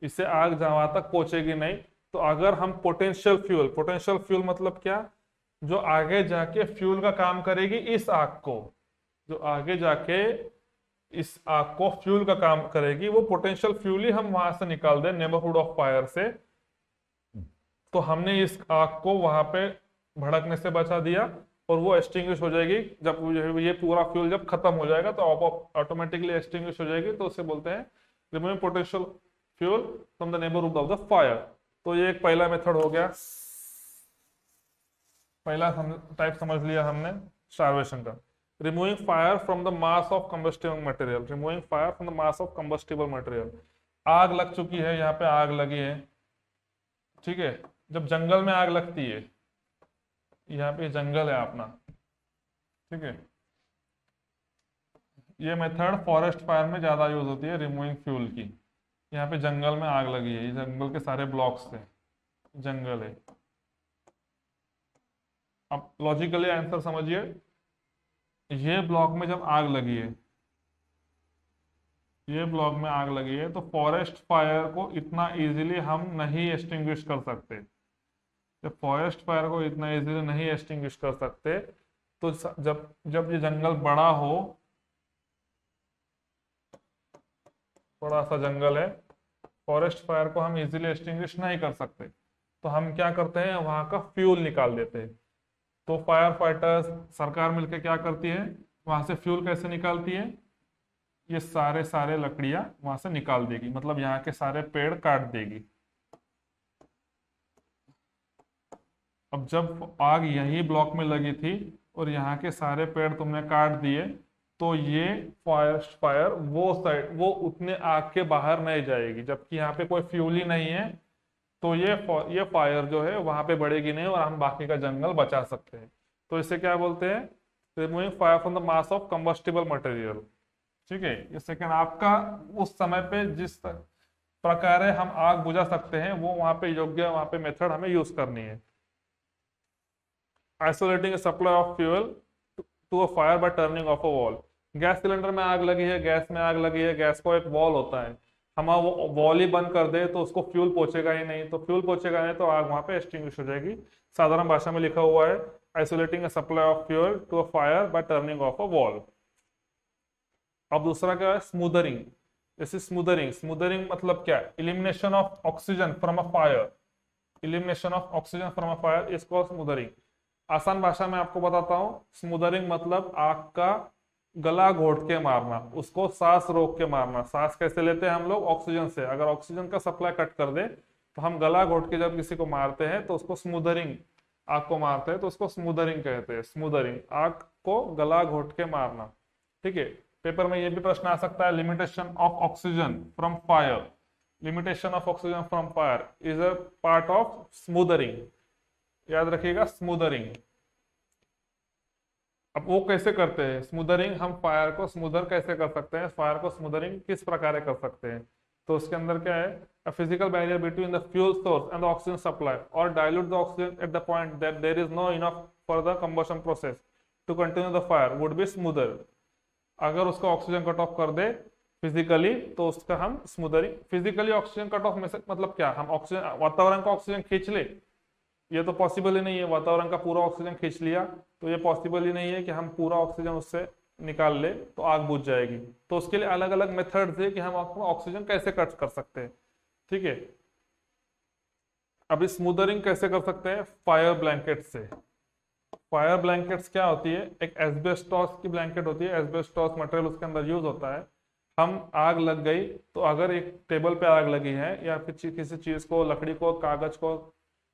Speaker 2: इससे आग वहां तक पहुंचेगी नहीं। तो अगर हम पोटेंशियल फ्यूल मतलब क्या, जो आगे जाके फ्यूल का काम करेगी इस आग को, जो आगे जाके इस आग को फ्यूल का काम करेगी, वो पोटेंशियल फ्यूल ही हम वहां से निकाल दें नेबरहुड ऑफ फायर से, तो हमने इस आग को वहां पे भड़कने से बचा दिया और वो एक्सटिंग्विश हो जाएगी। जब ये पूरा फ्यूल जब खत्म हो जाएगा तो ऑटोमेटिकली एक्सटिंग्विश हो जाएगी। तो उसे बोलते हैं removing potential fuel from the neighbourhood of the fire. तो ये एक पहला मेथड हो गया, पहला टाइप समझ लिया हमने स्टारवेशन का। Removing fire from the mass of combustible material, removing fire from the mass of combustible material. आग लग चुकी है, यहाँ पे आग लगी है, ठीक है। जब जंगल में आग लगती है, यहाँ पे जंगल है अपना, ठीक है, ये मेथड फॉरेस्ट फायर में ज्यादा यूज होती है रिमूविंग फ्यूल की। यहाँ पे जंगल में आग लगी है, ये जंगल के सारे ब्लॉक्स थे, जंगल है। अब लॉजिकली आंसर समझिए, ये ब्लॉक में जब आग लगी है, ये ब्लॉक में आग लगी है, तो फॉरेस्ट फायर को इतना इजीली हम नहीं एक्सटिंग्विश कर सकते। जब फॉरेस्ट फायर को इतना इजीली नहीं एक्सटिंग्विश कर सकते, तो जब जब ये जंगल बड़ा हो, बड़ा सा जंगल है, फॉरेस्ट फायर को हम इजीली एक्सटिंग्विश नहीं कर सकते, तो हम क्या करते हैं, वहां का फ्यूल निकाल देते हैं। तो फायर फाइटर्स, सरकार मिलकर क्या करती है, वहां से फ्यूल कैसे निकालती है, ये सारे लकड़ियां वहां से निकाल देगी, मतलब यहाँ के सारे पेड़ काट देगी। अब जब आग यही ब्लॉक में लगी थी और यहाँ के सारे पेड़ तुमने काट दिए, तो ये फायर वो साइड, वो उतने आग के बाहर नहीं जाएगी, जबकि यहाँ पे कोई फ्यूल ही नहीं है, तो ये फायर जो है वहां पे बढ़ेगी नहीं और हम बाकी का जंगल बचा सकते हैं। तो इसे क्या बोलते हैं, removing fire from the mass of combustible material. ठीक है, ये सेकंड आपका उस समय पे जिस प्रकार हम आग बुझा सकते हैं, वो वहां पे योग्य, वहां पे मेथड हमें यूज करनी है। Isolating supply of fuel to a fire by turning off a valve. Gas cylinder में आग लगी है, गैस में आग लगी है, गैस को एक वॉल होता है, हम वो वॉल ही बंद कर दे तो उसको फ्यूल पहुंचेगा ही नहीं, तो फ्यूल पहुंचेगा नहीं तो आग वहां पे एक्सटिंग्विश हो जाएगी। साधारण भाषा में लिखा हुआ है, isolating a supply of fuel to a fire by turning off a valve. अब दूसरा क्या है, स्मूदरिंग। जैसे स्मूदरिंग, स्मूदरिंग मतलब क्या है? Elimination of oxygen from a fire, elimination of oxygen from a fire is called smothering. आसान भाषा में आपको बताता हूँ, स्मूदरिंग मतलब आग का गला घोट के मारना, उसको सांस रोक के मारना। सांस कैसे लेते हैं हम लोग? ऑक्सीजन से। अगर ऑक्सीजन का सप्लाई कट कर दे तो हम गला घोट के जब किसी को मारते हैं तो उसको स्मूदरिंग, आग को मारते हैं तो उसको स्मूदरिंग कहते हैं। स्मूदरिंग, आग को गला घोट के मारना। ठीक है, पेपर में ये भी प्रश्न आ सकता है, limitation of oxygen from fire, limitation of oxygen from fire is a part of smothering. याद रखिएगा, स्मूदरिंग। अब वो कैसे करते हैं स्मूदरिंग? हम फायर को स्मूदर कैसे कर सकते हैं, फायर को स्मूदरिंग किस प्रकार कर सकते हैं? तो उसके अंदर क्या है? A physical barrier between the fuel source and the oxygen supply और dilute the oxygen at the point that there is no enough for the combustion process to continue the fire would be smoother. अगर उसका ऑक्सीजन कट ऑफ कर दे फिजिकली तो उसका हम smothering. Physically oxygen cut off में से मतलब क्या? हम ऑक्सीजन, वातावरण का ऑक्सीजन खींच ले, ये तो पॉसिबल ही नहीं है। वातावरण का पूरा ऑक्सीजन खींच लिया तो ये पॉसिबल ही नहीं है कि हम पूरा ऑक्सीजन उससे निकाल ले तो आग बुझ जाएगी। तो उसके लिए अलग अलग मेथड्स है कि हम ऑक्सीजन कैसे कट कर सकते हैं। ठीक है, अभी स्मूदरिंग कैसे कर सकते हैं? फायर ब्लैंकेट से। फायर ब्लैंकेट्स क्या होती है? एक एस्बेस्टॉस की ब्लैंकेट होती है, एस्बेस्टॉस मटेरियल उसके अंदर यूज होता है। हम आग लग गई तो अगर एक टेबल पे आग लगी है या फिर किसी चीज को, लकड़ी को, कागज को,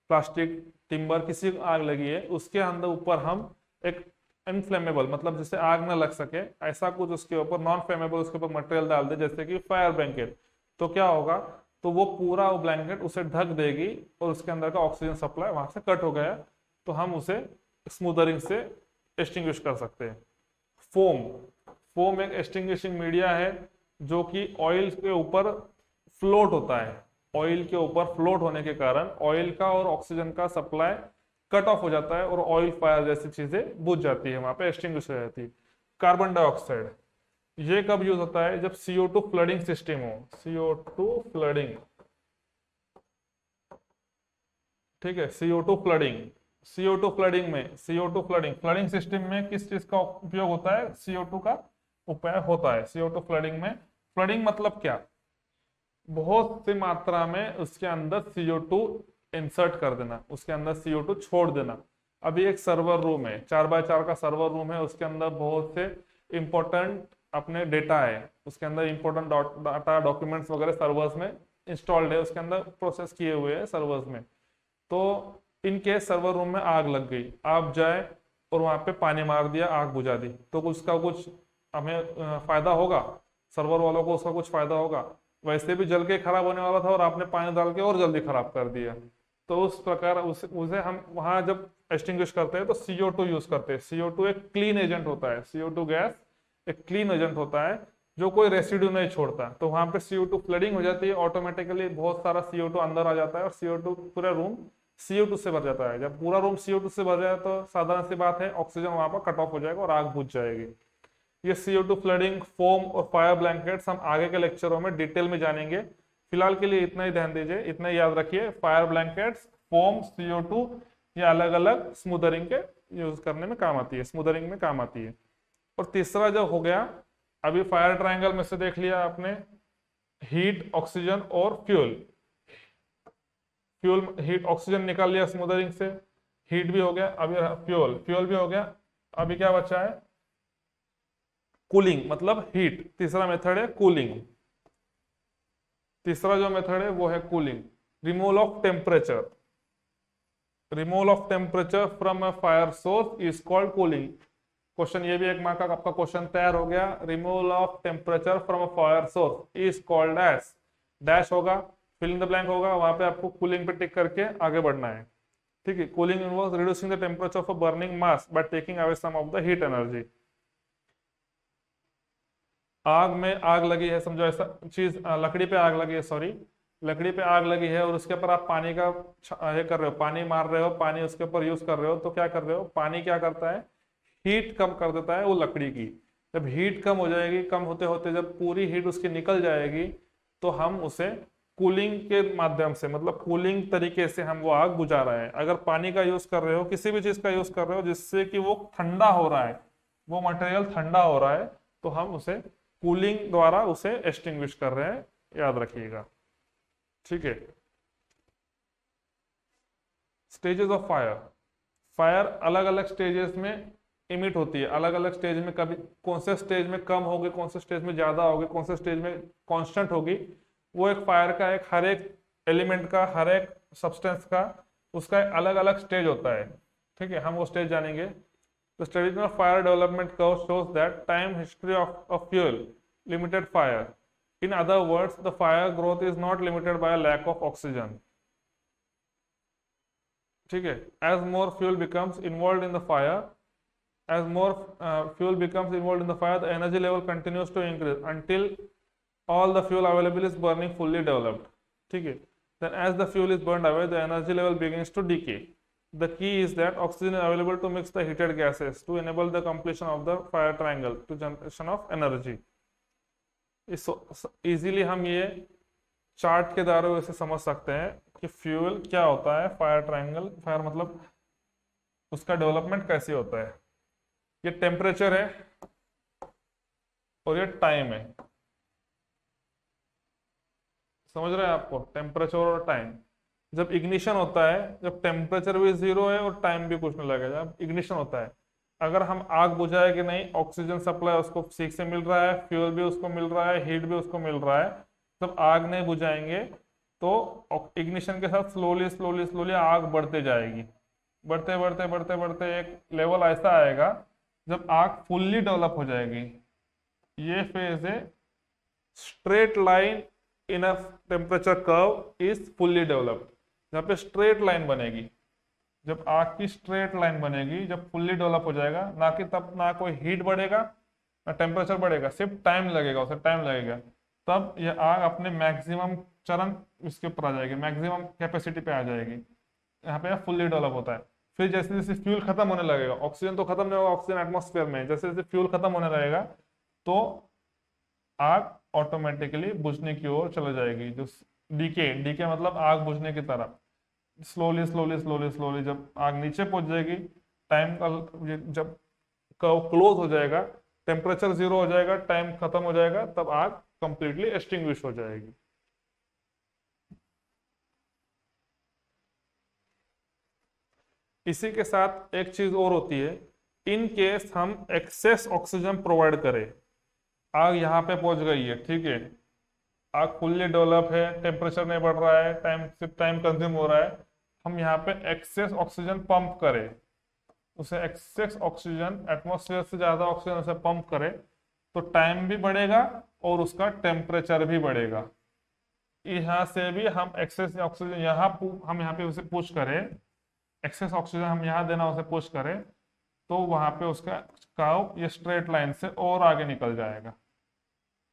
Speaker 2: प्लास्टिक, टिम्बर, किसी को आग लगी है, उसके अंदर ऊपर हम एक इनफ्लेमेबल, मतलब जिससे आग न लग सके, ऐसा कुछ उसके ऊपर नॉन फ्लेमेबल उसके ऊपर मटेरियल डाल दे, जैसे कि फायर ब्लैंकेट। तो क्या होगा? तो वो पूरा वो ब्लैंकेट उसे ढक देगी और उसके अंदर का ऑक्सीजन सप्लाई वहां से कट हो गया तो हम उसे स्मूदरिंग से एक्सटिंग्विश कर सकते हैं। फोम, फोम एक एक्सटिंग्विशिंग मीडिया है जो कि ऑयल के ऊपर फ्लोट होता है। ऑयल के ऊपर फ्लोट होने के कारण ऑयल का और ऑक्सीजन का सप्लाई कट ऑफ हो जाता है और ऑयल फायर जैसी चीजें बुझ जाती है, वहां पे एक्सटिंग्विश हो जाती है। कार्बन डाइऑक्साइड, ये कब यूज होता है? जब CO2 फ्लडिंग सिस्टम हो, CO2 फ्लडिंग। ठीक है, CO2 फ्लडिंग, CO2 फ्लडिंग में, CO2 फ्लडिंग, फ्लडिंग सिस्टम में किस चीज का उपयोग होता है? CO2 का उपयोग होता है CO2 फ्लडिंग में। फ्लडिंग मतलब क्या? बहुत सी मात्रा में उसके अंदर CO2 इंसर्ट कर देना, उसके अंदर CO2 छोड़ देना। अभी एक सर्वर रूम है, 4x4 का सर्वर रूम है, उसके अंदर बहुत से इंपॉर्टेंट अपने डेटा है, उसके अंदर इंपॉर्टेंट डाटा, डॉक्यूमेंट्स वगैरह सर्वर्स में इंस्टॉल्ड है, उसके अंदर प्रोसेस किए हुए हैं सर्वर्स में। तो इनके सर्वर रूम में आग लग गई, आप जाए और वहां पे पानी मार दिया, आग बुझा दी, तो उसका कुछ हमें फायदा होगा? सर्वर वालों को उसका कुछ फायदा होगा? वैसे भी जल के खराब होने वाला था और आपने पानी डाल के और जल्दी खराब कर दिया। तो उस प्रकार उसे हम वहां जब एक्सटिंग्विश करते हैं तो CO2 यूज करते हैं। CO2 एक क्लीन एजेंट होता है, CO2 गैस एक क्लीन एजेंट होता है जो कोई रेसिड्यू नहीं छोड़ता। तो वहां पे CO2 फ्लडिंग हो जाती है, ऑटोमेटिकली बहुत सारा CO2 अंदर आ जाता है और CO2 पूरा रूम CO2 से भर जाता है। जब पूरा रूम CO2 से भर जाए तो साधारण सी बात है, ऑक्सीजन वहां पर कट ऑफ हो जाएगा और आग बुझ जाएगी। ये CO2 फ्लडिंग, फोम और फायर ब्लैंकेट्स हम आगे के लेक्चरों में डिटेल में जानेंगे। फिलहाल के लिए इतना ही ध्यान दीजिए, इतना ही याद रखिए, फायर ब्लैंकेट्स, फोम, CO2 ये अलग अलग स्मूदरिंग के यूज करने में काम आती है, स्मूदरिंग में काम आती है। और तीसरा जो हो गया, अभी फायर ट्रायंगल में से देख लिया आपने, हीट, ऑक्सीजन और फ्यूल। फ्यूल, हीट, ऑक्सीजन निकाल लिया स्मूदरिंग से, हीट भी हो गया, अभी फ्यूल, फ्यूल भी हो गया। अभी क्या बचा है? कूलिंग, मतलब हीट। तीसरा मेथड है कूलिंग। तीसरा जो मेथड है वो है cooling, removal of temperature. Removal of temperature from a fire source is called cooling. Question, ये भी एक मार्क का आपका क्वेश्चन तैयार हो गया। Removal of temperature from a fire source is called as, dash होगा, फिल इन द ब्लैंक होगा, वहां पे आपको कूलिंग पे टिक करके आगे बढ़ना है। ठीक है, cooling involves reducing the temperature of a burning mass by taking away some of the heat energy. आग में आग लगी है, समझो ऐसा चीज, लकड़ी पे आग लगी है, सॉरी, लकड़ी पे आग लगी है और उसके ऊपर आप पानी का ये कर रहे हो, पानी मार रहे हो, पानी उसके ऊपर यूज कर रहे हो, तो क्या कर रहे हो? पानी क्या करता है? हीट कम कर देता है वो लकड़ी की। जब हीट कम हो जाएगी, कम होते होते जब पूरी हीट उसकी निकल जाएगी तो हम उसे कूलिंग के माध्यम से, मतलब कूलिंग तरीके से हम वो आग बुझा रहे हैं। अगर पानी का यूज कर रहे हो, किसी भी चीज का यूज कर रहे हो जिससे कि वो ठंडा हो रहा है, वो मटेरियल ठंडा हो रहा है, तो हम उसे कूलिंग द्वारा उसे एक्सटिंग्विश कर रहे हैं, याद रखिएगा। ठीक है। स्टेजेस ऑफ फायर, फायर अलग अलग स्टेजेस में इमिट होती है, अलग अलग स्टेज में, कभी कौन से स्टेज में कम होगी, कौन से स्टेज में ज्यादा होगी, कौन से स्टेज में कांस्टेंट होगी, वो एक फायर का एक हर एक एलिमेंट का, हर एक सब्सटेंस का, उसका एक अलग अलग स्टेज होता है। ठीक है, हम वो स्टेज जानेंगे। The study of fire development curve shows that time history of fuel limited fire. In other words, the fire growth is not limited by a lack of oxygen. ठीक है, as more fuel becomes involved in the fire, as more fuel becomes involved in the fire, the energy level continues to increase until all the fuel available is burning fully developed. ठीक है, then as the fuel is burned away, the energy level begins to decay. The key is that oxygen is available to mix the heated gases to enable the completion of the fire triangle to generation of energy. इस इजीली हम ये चार्ट के द्वारा इसे समझ सकते हैं कि फ्यूल क्या होता है, फायर ट्रायंगल, फायर मतलब उसका डेवलपमेंट कैसे होता है। ये टेम्परेचर है और ये टाइम है, समझ रहे हैं आपको, टेम्परेचर और टाइम। जब इग्निशन होता है, जब टेम्परेचर भी 0 है और टाइम भी कुछ नहीं लगेगा, जब इग्निशन होता है, अगर हम आग बुझाए कि नहीं, ऑक्सीजन सप्लाई उसको ठीक से मिल रहा है, फ्यूल भी उसको मिल रहा है, हीट भी उसको मिल रहा है, जब आग नहीं बुझाएंगे तो इग्निशन के साथ स्लोली स्लोली स्लोली आग बढ़ते जाएगी, बढ़ते बढ़ते बढ़ते बढ़ते एक लेवल ऐसा आएगा जब आग फुल्ली डेवलप हो जाएगी। ये फेज है straight line in a temperature curve is fully developed, जहाँ पे स्ट्रेट लाइन बनेगी, जब आग की स्ट्रेट लाइन बनेगी, जब फुल्ली डेवलप हो जाएगा, ना कि तब ना कोई हीट बढ़ेगा ना टेम्परेचर बढ़ेगा, सिर्फ टाइम लगेगा, उसे टाइम लगेगा, तब यह आग अपने मैक्सिमम चरण इसके ऊपर आ जाएगी, मैक्सिमम कैपेसिटी पे आ जाएगी, यहाँ पे फुल्ली डेवलप होता है। फिर जैसे जैसे फ्यूल खत्म होने लगेगा, ऑक्सीजन तो खत्म नहीं होगा ऑक्सीजन एटमॉस्फेयर में, जैसे जैसे फ्यूल खत्म होने लगेगा तो आग ऑटोमेटिकली बुझने की ओर चले जाएगी। जो डीके, डीके मतलब आग बुझने की तरफ, स्लोली स्लोली स्लोली स्लोली जब आग नीचे पहुंच जाएगी, टाइम का जब कर्व क्लोज हो जाएगा, टेम्परेचर 0 हो जाएगा, टाइम खत्म हो जाएगा, तब आग कंप्लीटली एक्सटिंग्विश हो जाएगी। इसी के साथ एक चीज और होती है, इन केस हम एक्सेस ऑक्सीजन प्रोवाइड करें, आग यहाँ पे पहुंच गई है, ठीक है, आग फुल्ली डेवलप है, टेम्परेचर नहीं बढ़ रहा है, सिर्फ टाइम कंज्यूम हो रहा है, हम यहाँ पे एक्सेस ऑक्सीजन पंप करें, उसे एक्सेस ऑक्सीजन, एटमॉस्फेयर से ज्यादा ऑक्सीजन उसे पंप करें, तो टाइम भी बढ़ेगा और उसका टेम्परेचर भी बढ़ेगा। यहाँ से भी हम एक्सेस ऑक्सीजन हम यहाँ पे उसे पुश करें, एक्सेस ऑक्सीजन हम यहाँ देना उसे पुश करें, तो वहां पे उसका कर्व ये स्ट्रेट लाइन से और आगे निकल जाएगा,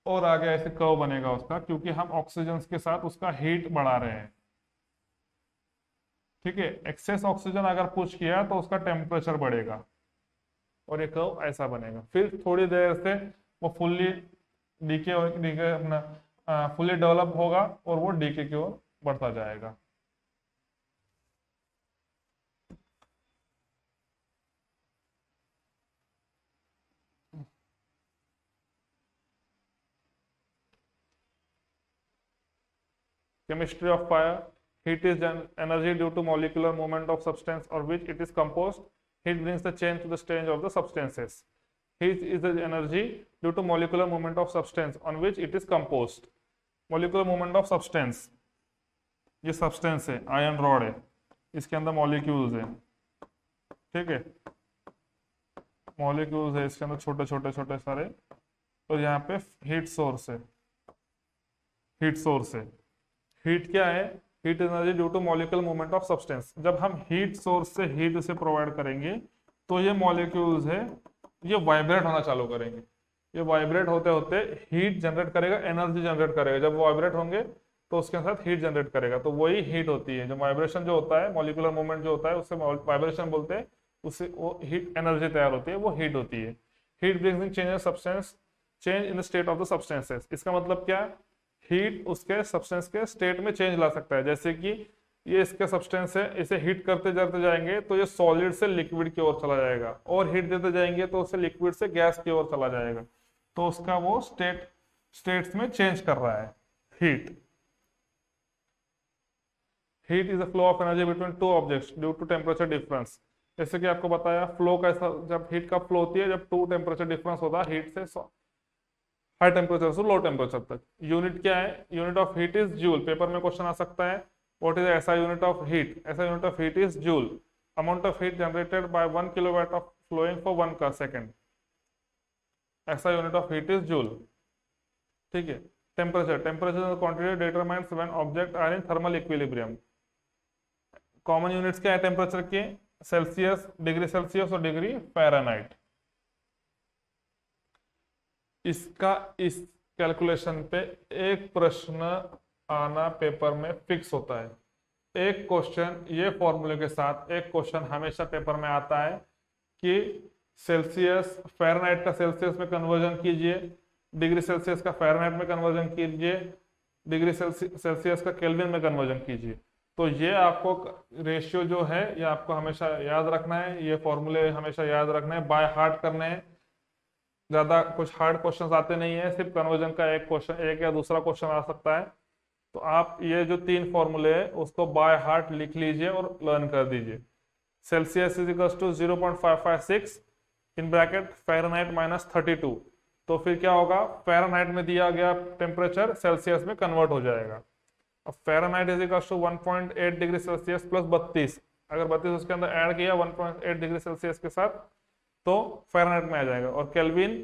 Speaker 2: और आगे ऐसे कर्व बनेगा उसका, क्योंकि हम ऑक्सीजन के साथ उसका हीट बढ़ा रहे हैं। ठीक है, एक्सेस ऑक्सीजन अगर पुश किया तो उसका टेम्परेचर बढ़ेगा और ये कर्व ऐसा बनेगा। फिर थोड़ी देर से वो फुल्ली डीके अपना फुल्ली डेवलप होगा और वो डीके की ओर बढ़ता जाएगा। Chemistry of fire. Heat is energy due to molecular movement of substance or which it is composed. Heat brings the change to the stage of the substances. Heat is the energy due to molecular movement of substance on which it is composed. Molecular movement of substance, ये substance है, आयरन रॉड है, इसके अंदर मॉलिक्यूल्स है, ठीक है, मॉलिक्यूल्स है इसके अंदर छोटे छोटे छोटे सारे, और यहाँ पे हीट सोर्स है, हीट सोर्स है। हीट क्या है? Heat energy due to molecular movement of substance. जब हम हीट सोर्स से हीट उसे प्रोवाइड करेंगे तो ये मॉलिक्यूल्स है, ये वाइब्रेट होना चालू करेंगे, ये वाइब्रेट होते होते हीट जनरेट करेगा, एनर्जी जनरेट करेगा। जब वो वाइब्रेट होंगे तो उसके साथ हीट जनरेट करेगा, तो वही हीट होती है। जो वाइब्रेशन जो होता है, मॉलिक्यूलर मूवमेंट जो होता है, उससे वाइब्रेशन बोलते हैं, उससे वो हीट एनर्जी तैयार होती है, वो हीट होती है। Heat brings in change substance, change in the state of the substances. इसका मतलब क्या? हीट उसके सब्सटेंस के स्टेट में चेंज ला सकता है। जैसे कि ये इसका सब्सटेंस है, इसे हीट करते जाते जाएंगे तो ये सॉलिड से लिक्विड की ओर चला जाएगा, और हीट देते जाएंगे तो उसे लिक्विड से गैस की ओर चला जाएगा। तो उसका वो स्टेट्स में चेंज कर रहा है। Heat is a flow of energy between two objects due to temperature difference. जैसे कि आपको बताया फ्लो कैसा, जब हीट का फ्लो होती है जब टू टेम्परेचर डिफरेंस होता है हीट से हाई टेम्परेचर से लो टेम्परेचर तक। यूनिट क्या है? Unit of heat is joule. Paper में क्वेश्चन आ सकता है what is SI unit of heat? SI unit of heat is joule. Amount of heat generated by 1 kilowatt of flowing for 1 का second. SI unit of heat is joule. ठीक है। Temperature quantity determines when object are in thermal equilibrium. Common units क्या है टेम्परेचर के? सेल्सियस, डिग्री सेल्सियस और डिग्री फ़ारेनहाइट। इसका इस कैलकुलेशन पे एक प्रश्न आना पेपर में फिक्स होता है। एक क्वेश्चन ये फॉर्मूले के साथ एक क्वेश्चन हमेशा पेपर में आता है कि सेल्सियस फ़ारेनहाइट का सेल्सियस में कन्वर्जन कीजिए, डिग्री सेल्सियस का फ़ारेनहाइट में कन्वर्जन कीजिए, डिग्री सेल्सियस का केल्विन में कन्वर्जन कीजिए। तो ये आपको रेशियो जो है ये आपको हमेशा याद रखना है, ये फॉर्मूले हमेशा याद रखना है, बाय हार्ट करने हैं। ज्यादा कुछ हार्ड क्वेश्चंस आते नहीं है, सिर्फ कन्वर्जन का एक क्वेश्चन, एक या दूसरा क्वेश्चन आ सकता है। तो आप ये जो 3 फॉर्मूले है उसको बाय हार्ट लिख लीजिए और लर्न कर दीजिए। Celsius is equal to 0.556 in bracket Fahrenheit -32। तो फिर क्या होगा? फ़ारेनहाइट में दिया गया टेम्परेचर सेल्सियस में कन्वर्ट हो जाएगा। अब Fahrenheit is equal to 1.8 degree Celsius plus 32। अगर 32 उसके अंदर ऐड किया 1.8 डिग्री सेल्सियस के साथ तो फ़ारेनहाइट में आ जाएगा। और Kelvin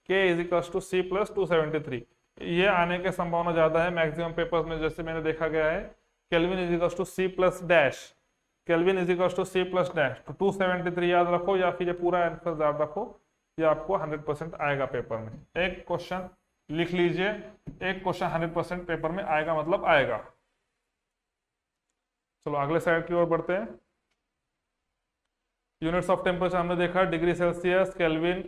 Speaker 2: K is equal to C plus 273। ये आने की संभावना ज्यादा है मैक्सिमम पेपर्स में, जैसे मैंने देखा गया है। Kelvin is equal to C plus dash, Kelvin is equal to C plus dash. तो 273 याद रखो या फिर ये पूरा आंसर याद रखो, ये आपको 100% आएगा पेपर में। एक क्वेश्चन लिख लीजिए, एक क्वेश्चन 100% पेपर में आएगा मतलब आएगा। चलो अगले साइड की ओर बढ़ते हैं। यूनिट्स ऑफ टेम्परेचर हमने देखा डिग्री सेल्सियस, केल्विन।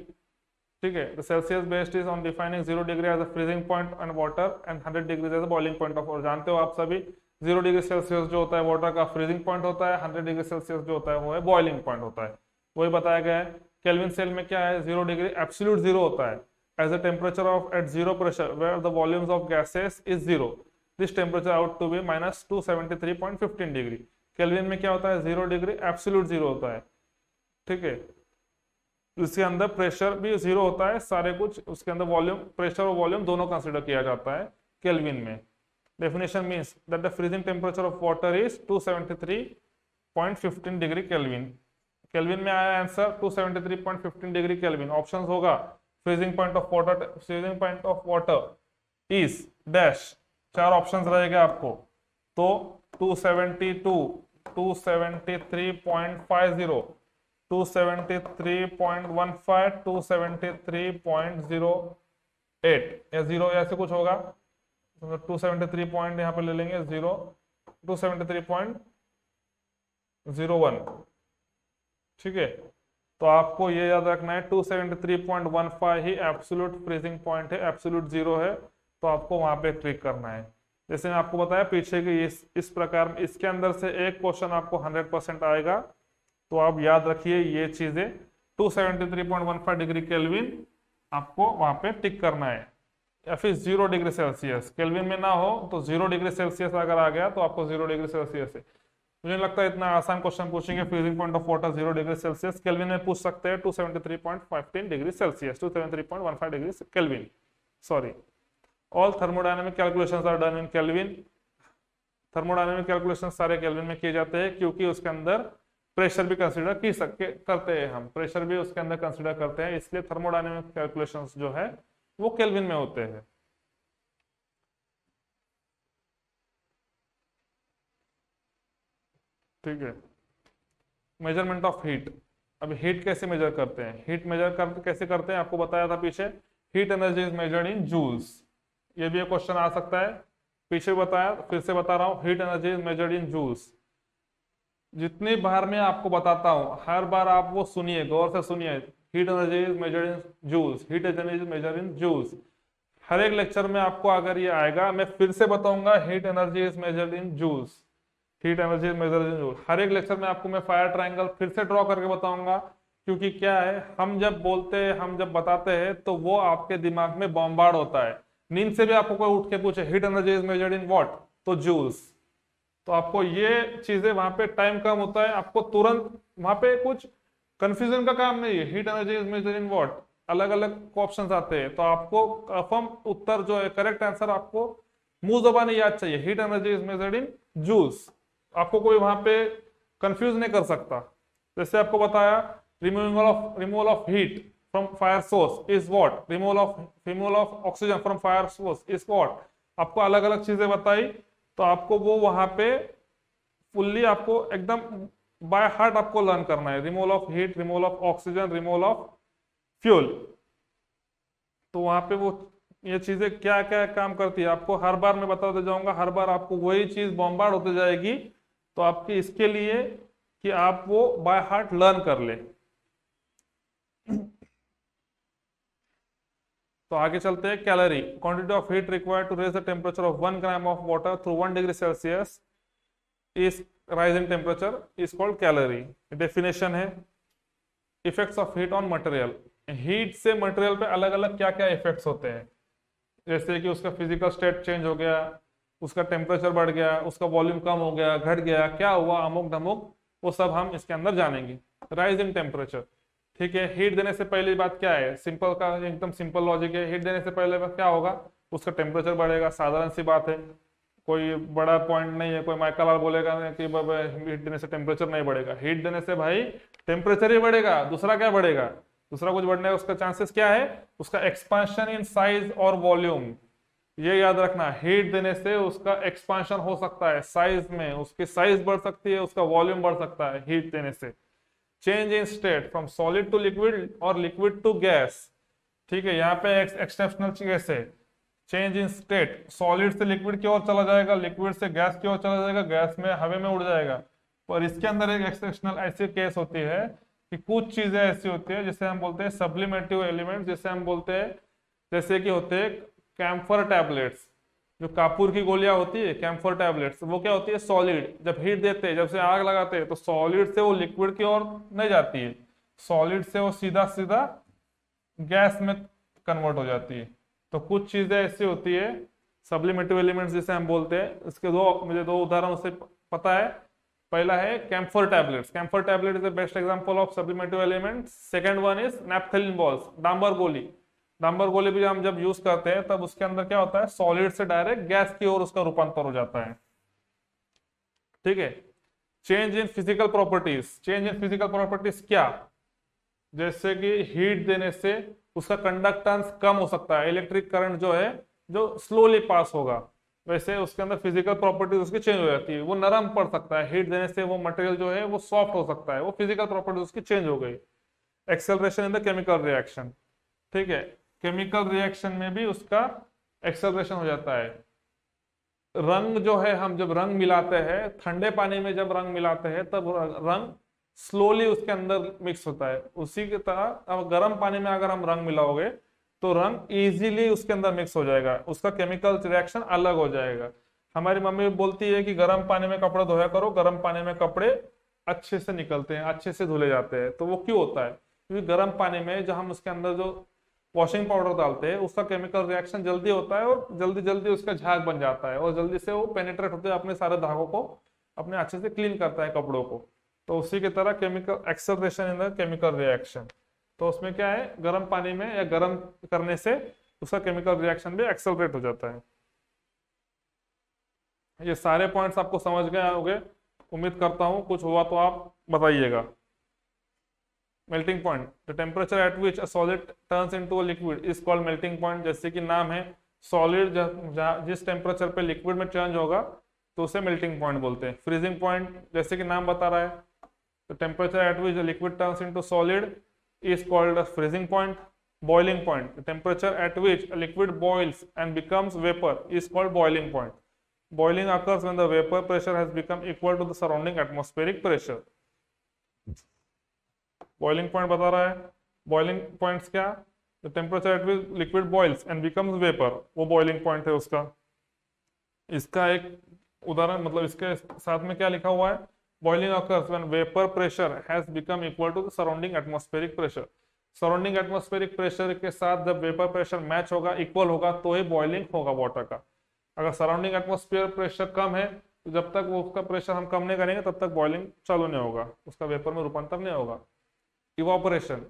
Speaker 2: ठीक है। Celsius based is on defining 0 degree as a freezing point and water and 100 degree as a boiling point of water. जानते हो आप सभी 0 डिग्री सेल्सियस जो होता है वाटर का फ्रीजिंग पॉइंट होता है, 100 डिग्री सेल्सियस जो होता है वो है बॉइलिंग पॉइंट होता है। वही बताया गया है। केल्विन सेल में क्या है? 0 डिग्री एब्सोल्यूट जीरो होता है as a temperature of at zero pressure where the volumes of gases is zero. This temperature out to be minus 273.15 degree. Kelvin में क्या होता है? 0 डिग्री एब्सोल्यूट जीरो होता है। ठीक है। इसके अंदर प्रेशर भी जीरो होता है, सारे कुछ उसके अंदर वॉल्यूम, प्रेशर और वॉल्यूम दोनों कंसिडर किया जाता है केल्विन में। Definition means that the freezing temperature of water is 273.15 degree kelvin. Kelvin में आया आंसर 273.15 डिग्री केल्विन। ऑप्शंस होगा freezing point of water is dash। 4 options रहेगा आपको। तो 272, 273.50, 273.15, 273.08 या 0 ऐसे कुछ होगा। 273 पॉइंट यहाँ पे ले लेंगे 0, 273.01। ठीक है। तो आपको ये याद रखना है 273.15 ही एब्सोल्यूट फ्रीजिंग पॉइंट है, एब्सोल्यूट जीरो है। तो आपको वहां पे ट्रिक करना है। जैसे मैं आपको बताया पीछे की इस प्रकार इसके अंदर से एक क्वेश्चन आपको 100% आएगा। तो आप याद रखिए ये चीजें। 273.15 डिग्री केल्विन आपको वहां पे टिक करना है, या फिर 0 डिग्री सेल्सियस। केल्विन में ना हो तो 0 डिग्री सेल्सियस अगर आ गया तो आपको 0 डिग्री सेल्सियस है। मुझे लगता है इतना आसान क्वेश्चन पूछेंगे freezing point of water 0 degree Celsius. Kelvin में पूछ सकते हैं 273.15 degree Celsius, 273.15 degree Kelvin. Sorry, all thermodynamic calculations are done in Kelvin. Thermodynamic calculation सारे केल्विन में किए जाते हैं क्योंकि उसके अंदर प्रेशर भी कंसीडर करते हैं, हम प्रेशर भी उसके अंदर कंसीडर करते हैं, इसलिए थर्मोडायनेमिक कैलकुलेशंस जो है वो केल्विन में होते हैं। ठीक है। Measurement of heat. अब हीट कैसे मेजर करते हैं? हीट मेजर कैसे करते हैं आपको बताया था पीछे। Heat energy is measured in joules. ये भी एक क्वेश्चन आ सकता है, पीछे बताया फिर से बता रहा हूँ। Heat energy is measured in joules. जितनी बार मैं आपको बताता हूँ हर बार आप वो सुनिए, गौर से सुनिए। Heat energy is measured in joules, heat energy is measured in joules. हर एक लेक्चर में आपको अगर ये आएगा मैं फिर से बताऊंगा heat energy is measured in joules, heat energy is measured in joule. हर एक लेक्चर में आपको मैं फायर ट्रायंगल फिर से ड्रॉ करके बताऊंगा क्योंकि क्या है, हम जब बोलते हैं, हम जब बताते हैं तो वो आपके दिमाग में बॉम्बार्ड होता है। नींद से भी आपको कोई उठ के पूछे heat energy is measured in what, तो जूल्स। तो आपको ये चीजें वहां पे टाइम कम होता है, आपको तुरंत वहां पे कुछ कंफ्यूजन का काम नहीं है। Heat energy is measured in what, अलग अलग ऑप्शंस आते हैं, तो आपको कन्फर्म उत्तर जो है, करेक्ट आंसर आपको मुंह जबानी याद चाहिए, heat energy is measured in joules. आपको कोई वहां पे कंफ्यूज नहीं कर सकता। जैसे आपको बताया removal of heat from fire source is what, removal of oxygen from fire source is what. आपको अलग अलग चीजें बताई, तो आपको वो वहां पे फुल्ली आपको एकदम बाय हार्ट आपको लर्न करना है। Removal of heat, removal of oxygen, removal of fuel. तो वहां पे वो ये चीजें क्या क्या काम करती है आपको हर बार मैं बताते जाऊंगा, हर बार आपको वही चीज बॉम्बार्ड होती जाएगी। तो आपके इसके लिए कि आप वो बाय हार्ट लर्न कर ले। तो आगे चलते हैं। Calorie, quantity of heat required to raise the temperature of 1 gram of water through 1 degree Celsius is rise in temperature is called calorie. Definition है, effects of heat on material. हीट से मटेरियल पे अलग अलग क्या क्या इफेक्ट्स होते हैं, जैसे कि उसका फिजिकल स्टेट चेंज हो गया, उसका टेम्परेचर बढ़ गया, उसका वॉल्यूम कम हो गया, घट गया, क्या हुआ, अमुक धमुक, वो सब हम इसके अंदर जानेंगे। राइज इन टेम्परेचर, ठीक है। हीट देने से पहली बात क्या है, सिंपल का एकदम सिंपल लॉजिक है। हीट देने से पहले क्या होगा, उसका टेम्परेचर बढ़ेगा, साधारण सी बात है, कोई बड़ा पॉइंट नहीं है। कोई माइकल लाल बोलेगा कि हीट देने से टेम्परेचर नहीं बढ़ेगा। हीट देने से भाई टेम्परेचर ही बढ़ेगा, दूसरा क्या बढ़ेगा, दूसरा कुछ बढ़ने का उसका चांसेस क्या है, उसका एक्सपांशन इन साइज और वॉल्यूम। ये याद रखना, हीट देने से उसका एक्सपांशन हो सकता है साइज में, उसकी साइज बढ़ सकती है, उसका वॉल्यूम बढ़ सकता है हीट देने से। Change in state from solid to liquid और लिक्विड टू गैस, ठीक है। यहाँ पे एक्सेप्शनल केस है, चेंज इन स्टेट, सॉलिड से लिक्विड की ओर चला जाएगा, लिक्विड से गैस की ओर चला जाएगा, गैस में हवा में उड़ जाएगा। पर इसके अंदर एक एक्सेप्शनल ऐसी केस होती है कि कुछ चीजें ऐसी होती है जिसे हम बोलते हैं सब्लिमेटिव एलिमेंट, जिसे हम बोलते हैं, जैसे कि होते हैं कैम्फर टैबलेट्स, जो कापूर की गोलियां होती है कैम्फर टैबलेट्स, वो क्या होती है सॉलिड। जब हीट देते हैं, जब से आग लगाते हैं, तो सॉलिड से वो लिक्विड की ओर नहीं जाती है, सॉलिड से वो सीधा सीधा गैस में कन्वर्ट हो जाती है। तो कुछ चीजें ऐसी होती है सब्लिमेटिव एलिमेंट्स जिसे हम बोलते हैं। इसके मुझे दो उदाहरण उससे पता है। पहला है camphor tablets, camphor tablet is the best example of sublimative element. Second one is naphthalene balls, डांबर गोली। डांबर गोली भी हम जब यूज करते हैं तब उसके अंदर क्या होता है, सॉलिड से डायरेक्ट गैस की ओर उसका रूपांतर हो जाता है, ठीक है। Change in physical properties, change in physical properties क्या, जैसे कि हीट देने से उसका कंडक्टेंस कम हो सकता है, इलेक्ट्रिक करंट जो है जो स्लोली पास होगा, वैसे उसके अंदर फिजिकल प्रॉपर्टीज उसकी चेंज हो जाती है। वो नरम पड़ सकता है, हीट देने से वो मटेरियल जो है वो सॉफ्ट हो सकता है, वो फिजिकल प्रॉपर्टीज उसकी चेंज हो गई। Acceleration in the chemical reaction, ठीक है, केमिकल रिएक्शन में भी उसका एक्सेलरेशन हो जाता है। रंग जो है, हम जब रंग मिलाते हैं, ठंडे पानी में जब रंग मिलाते हैं तब रंग स्लोली उसके अंदर मिक्स होता है। उसी की तरह अब गर्म पानी में अगर हम रंग मिलाओगे तो रंग इजीली उसके अंदर मिक्स हो जाएगा, उसका केमिकल रिएक्शन अलग हो जाएगा। हमारी मम्मी बोलती है कि गर्म पानी में कपड़े धोया करो, गर्म पानी में कपड़े अच्छे से निकलते हैं, अच्छे से धुले जाते हैं। तो वो क्यों होता है, क्योंकि गर्म पानी में जो हम उसके अंदर जो वॉशिंग पाउडर डालते हैं उसका केमिकल रिएक्शन जल्दी होता है और जल्दी जल्दी उसका झाग बन जाता है और जल्दी से वो पेनिट्रेट होते हैं, अपने सारे धागों को अपने अच्छे से क्लीन करता है कपड़ों को। तो उसी की तरह chemical acceleration in the chemical reaction, तो उसमें क्या है, गर्म पानी में या गर्म करने से उसका केमिकल रिएक्शन भी एक्सेलरेट हो जाता है। ये सारे पॉइंट्स आपको समझ गए होंगे, उम्मीद करता हूं। कुछ हुआ तो आप बताइएगा। Melting point, the temperature at which a solid turns into a liquid is called melting point. जैसे कि नाम है, सॉलिड जिस टेम्परेचर पे लिक्विड में चेंज होगा तो उसे मेल्टिंग पॉइंट बोलते हैं। फ्रीजिंग पॉइंट, जैसे कि नाम बता रहा है, the temperature at which the liquid turns into solid is called a freezing point. Boiling point, the temperature at which a liquid boils and becomes vapor is called boiling point. Boiling occurs when the vapor pressure has become equal to the surrounding atmospheric pressure. Boiling point बता रहा है, boiling points क्या, the temperature at which liquid boils and becomes vapor, वो boiling point है उसका। इसका एक उदाहरण, मतलब इसके साथ में क्या लिखा हुआ है, boiling occurs when vapor pressure has become equal to the surrounding atmospheric pressure. Surrounding atmospheric pressure के साथ जब वेपर प्रेशर मैच होगा, इक्वल होगा, तो ही बॉइलिंग होगा वाटर का। अगर सराउंडिंग एटमॉस्फेयर प्रेशर कम है तो जब तक वो उसका प्रेशर हम कम नहीं करेंगे तब तक बॉइलिंग चालू नहीं होगा, उसका वेपर में रूपांतर नहीं होगा। Evaporation,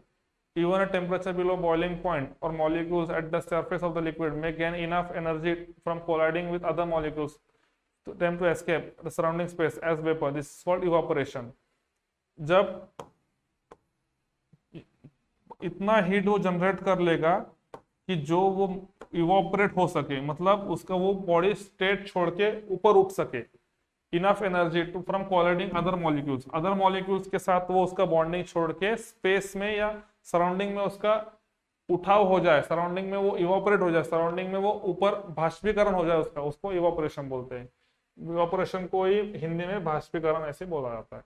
Speaker 2: even a temperature below boiling point or molecules at the surface of the liquid may gain enough energy from colliding with other molecules to them to escape the surrounding space as vapor. This is called evaporation. जब इतना हीट वो जनरेट कर लेगा कि जो वो इवापोरेट हो सके, मतलब उसका वो बॉडी स्टेट छोड़ के ऊपर उठ सके, enough energy to from colliding other molecules के साथ वो उसका बॉन्डिंग छोड़ के स्पेस में या सराउंडिंग में उसका उठाव हो जाए, सराउंडिंग में वो इवापोरेट हो जाए, सराउंडिंग में वो ऊपर भाष्पीकरण हो जाए उसका, उसको इवापोरेशन बोलते हैं। इवापोरेशन को ही हिंदी में भाष्पीकरण ऐसे बोला जाता है।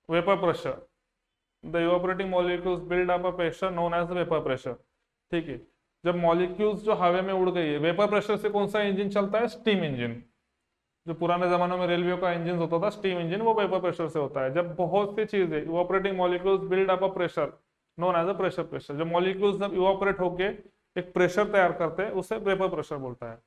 Speaker 2: Vapour pressure, the evaporating molecules build up a pressure known as the vapour pressure. ठीक है, जब मॉलिक्यूल्स जो हवा में उड़ गई है, वेपर प्रेशर से कौन सा इंजन चलता है? Steam engine. जो पुराने जमानों में रेलवे का इंजन होता था स्टीम इंजन, वो वेपर प्रेशर से होता है। जब बहुत सी चीजें evaporating molecules build up a pressure known as a pressure, जब मॉलिक्यूल्स जब इवापोरेट होके एक प्रेशर तैयार करते हैं उसे वेपर प्रेशर बोलता है।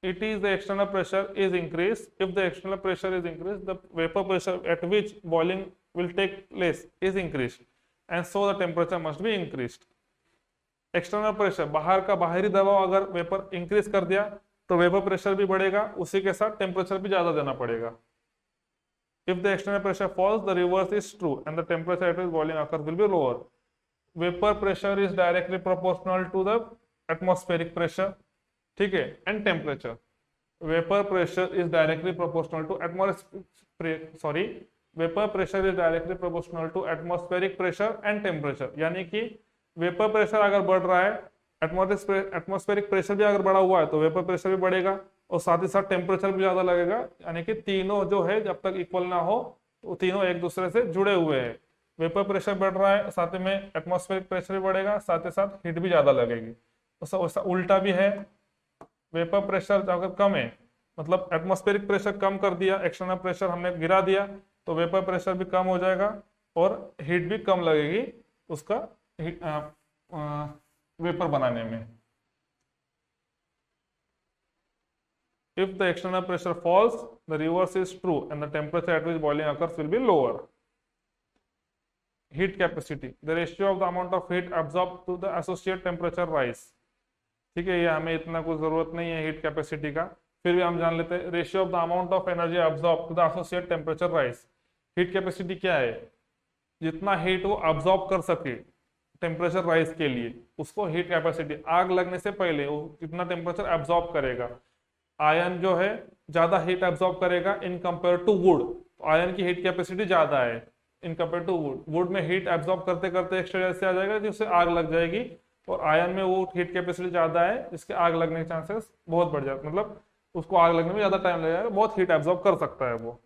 Speaker 2: It is the external pressure is increase, if the external pressure is increase the vapour pressure at which boiling will take place is increased and so the temperature must be increased. External pressure, बाहर का बाहरी दबाव अगर वेपर इंक्रीज कर दिया तो वेपर प्रेशर भी बढ़ेगा, उसी के साथ टेम्परेचर भी ज्यादा देना पड़ेगा। If the external pressure falls the reverse is true and the temperature at which boiling occurs will be lower. Vapour pressure is directly proportional to the atmospheric pressure, ठीक है, and temperature. Vapour pressure is directly proportional to vapour pressure is directly proportional to atmospheric pressure and temperature. यानी कि वेपर प्रेशर अगर बढ़ रहा है, एटमॉस्फेरिक प्रेशर भी अगर बढ़ा हुआ है तो वेपर प्रेशर भी बढ़ेगा और साथ ही साथ टेम्परेचर भी ज्यादा लगेगा। यानी कि तीनों जो है जब तक इक्वल ना हो तो तीनों एक दूसरे से जुड़े हुए हैं। वेपर प्रेशर बढ़ रहा है, साथ में एटमॉस्फेरिक प्रेशर भी बढ़ेगा, साथ ही साथ हीट भी ज्यादा लगेगी। तो उल्टा भी है, वेपर प्रेशर अगर कम है मतलब एटमॉस्फेरिक प्रेशर कम कर दिया, एक्सटर्नल प्रेशर हमने गिरा दिया तो वेपर प्रेशर भी कम हो जाएगा और हीट भी कम लगेगी उसका वेपर बनाने में। If the external pressure falls, the reverse is true and the temperature at which boiling occurs will be lower. Heat capacity, the ratio of the amount of heat absorbed to the associated temperature rise. ठीक है, ये हमें इतना कुछ जरूरत नहीं है हीट कैपेसिटी का, फिर भी हम जान लेते हैं। Ratio of the amount of energy absorb to the associated temperature rise. Heat capacity क्या है? जितना हीट वो अब्सॉर्ब कर सके टेम्परेचर राइज के लिए, उसको हीट कैपेसिटी। आग लगने से पहले वो कितना टेम्परेचर अब्सॉर्ब करेगा। आयन जो है ज्यादा हीट अब्सॉर्ब करेगा in compare to wood, iron की हीट कैपेसिटी ज्यादा है in compare to wood. Wood में हीट अब्सॉर्ब करते करते एक स्टेज से आ जाएगा जिससे आग लग जाएगी, और आयन में वो हीट कैपेसिटी ज्यादा है जिसके आग लगने के चांसेस बहुत बढ़ जाते, मतलब उसको आग लगने में ज्यादा टाइम लगेगा, बहुत हीट एब्जॉर्ब कर सकता है वो।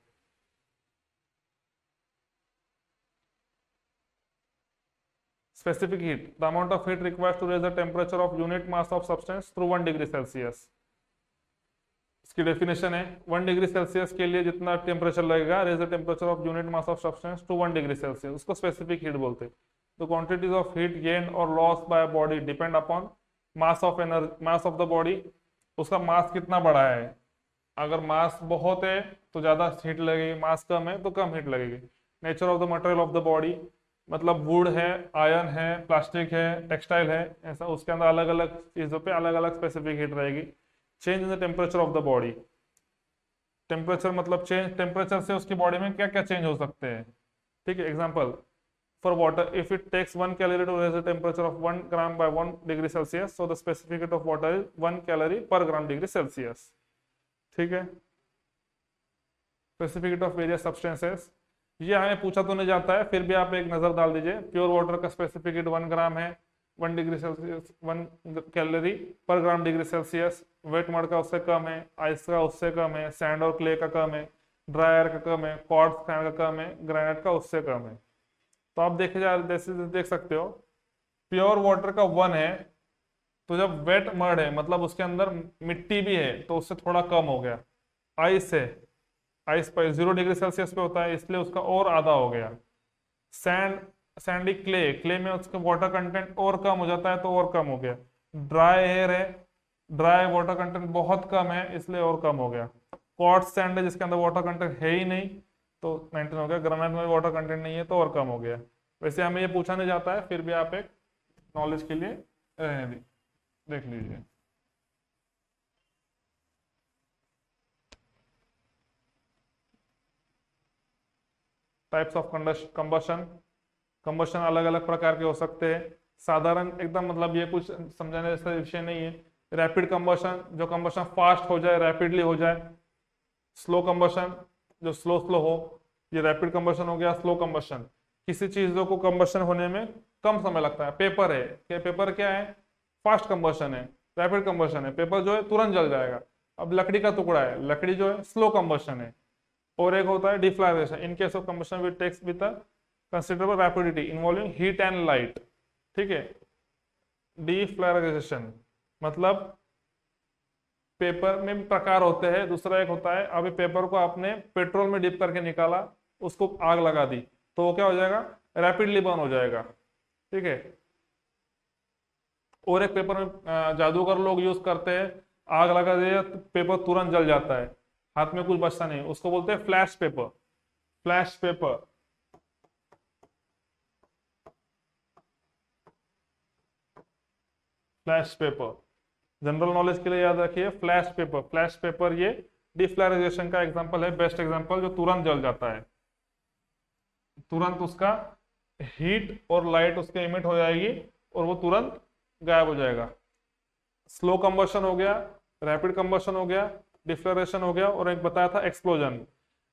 Speaker 2: Specific heat, the amount of heat required to raise the temperature of unit mass of substance through 1 degree Celsius. इसकी डेफिनेशन है 1 डिग्री सेल्सियस के लिए जितना टेम्परेचर लगेगा, raise the temperature of unit mass of substance to 1 degree Celsius, उसको स्पेसिफिक हीट बोलते हैं। The quantities of heat gain और loss by body depend upon mass of the body, उसका मास कितना बड़ा है। अगर मास बहुत है तो ज्यादा हीट लगेगी, मास कम है तो कम हीट लगेगी। Nature of the material of the body, मतलब वुड है, आयरन है, प्लास्टिक है, टेक्सटाइल है, ऐसा उसके अंदर अलग अलग चीजों पे अलग अलग स्पेसिफिक हीट रहेगी। Change in the temperature of the body, temperature मतलब चेंज, टेम्परेचर से उसकी बॉडी में क्या क्या चेंज हो सकते हैं। ठीक है, example for water, if it takes 1 calorie to raise the temperature of 1 gram by 1 degree Celsius, so the specific heat of water is 1 calorie per gram degree Celsius. ठीक है, specific heat of various substances, ये हमें पूछा तो नहीं जाता है, फिर भी आप एक नजर डाल दीजिए। प्योर वाटर का स्पेसिफिक हीट 1 ग्राम है, 1 degree Celsius, 1 calorie per gram degree Celsius. Wet mud का उससे कम है, आइस का उससे कम है, सैंड और क्ले का कम है, ड्राई एयर का कम है, क्वार्ट्ज का कम है, ग्रेनाइट का उससे कम है। तो आप देख सकते हो प्योर वाटर का 1 है, तो जब वेट मड है मतलब उसके अंदर मिट्टी भी है तो उससे थोड़ा कम हो गया। आइस है आइस पर 0 डिग्री सेल्सियस पे होता है, इसलिए उसका और आधा हो गया। सैंडी क्ले में उसका वाटर कंटेंट और कम हो जाता है तो और कम हो गया। ड्राई एयर है, ड्राई वाटर कंटेंट बहुत कम है इसलिए और कम हो गया। क्वार्ट्ज सैंड है जिसके अंदर वाटर कंटेंट है ही नहीं तो 19 हो गया। ग्रेनाइट में वाटर कंटेंट नहीं है तो और कम हो गया। वैसे हमें ये पूछा नहीं जाता है, फिर भी आप एक नॉलेज के लिए देख लीजिए। Types of combustion. कंबशन अलग अलग प्रकार के हो सकते हैं। साधारण एकदम मतलब ये कुछ समझाने जैसा विषय नहीं है। रैपिड कंबशन, जो कंबशन फास्ट हो जाए, रैपिडली हो जाए। स्लो कंबशन, जो स्लो स्लो हो, ये रैपिड कंबशन हो गया। स्लो कंबशन, किसी चीजों को कंबशन होने में कम समय लगता है। पेपर है, पेपर क्या है, फास्ट कंबशन है। रैपिड कंबशन है, पेपर जो है तुरंत जल जाएगा। अब लकड़ी का टुकड़ा है, लकड़ी जो है स्लो कंबशन है। और एक होता है deflagration, in case of combustion which takes with a considerable rapidity involving heat and light. ठीक है। डिफ्लैग्रेशन मतलब पेपर में प्रकार होते हैं। दूसरा एक होता है, अभी पेपर को आपने पेट्रोल में डिप करके निकाला, उसको आग लगा दी तो वो क्या हो जाएगा, रैपिडली बर्न हो जाएगा। ठीक है। और एक पेपर में जादूगर लोग यूज करते हैं, आग लगा दिया तो पेपर तुरंत जल जाता है, हाथ में कुछ बचता नहीं, उसको बोलते हैं flash paper. Flash paper. Flash paper general knowledge के लिए याद रखिए, फ्लैश पेपर। फ्लैश पेपर ये डिफ्लैग्रेशन का एग्जांपल है, बेस्ट एग्जांपल, जो तुरंत जल जाता है। तुरंत उसका हीट और लाइट उसके इमिट हो जाएगी और वो तुरंत गायब हो जाएगा। स्लो कंबशन हो गया, रैपिड कंबशन हो गया, डिफ्लैग्रेशन हो गया, और एक बताया था explosion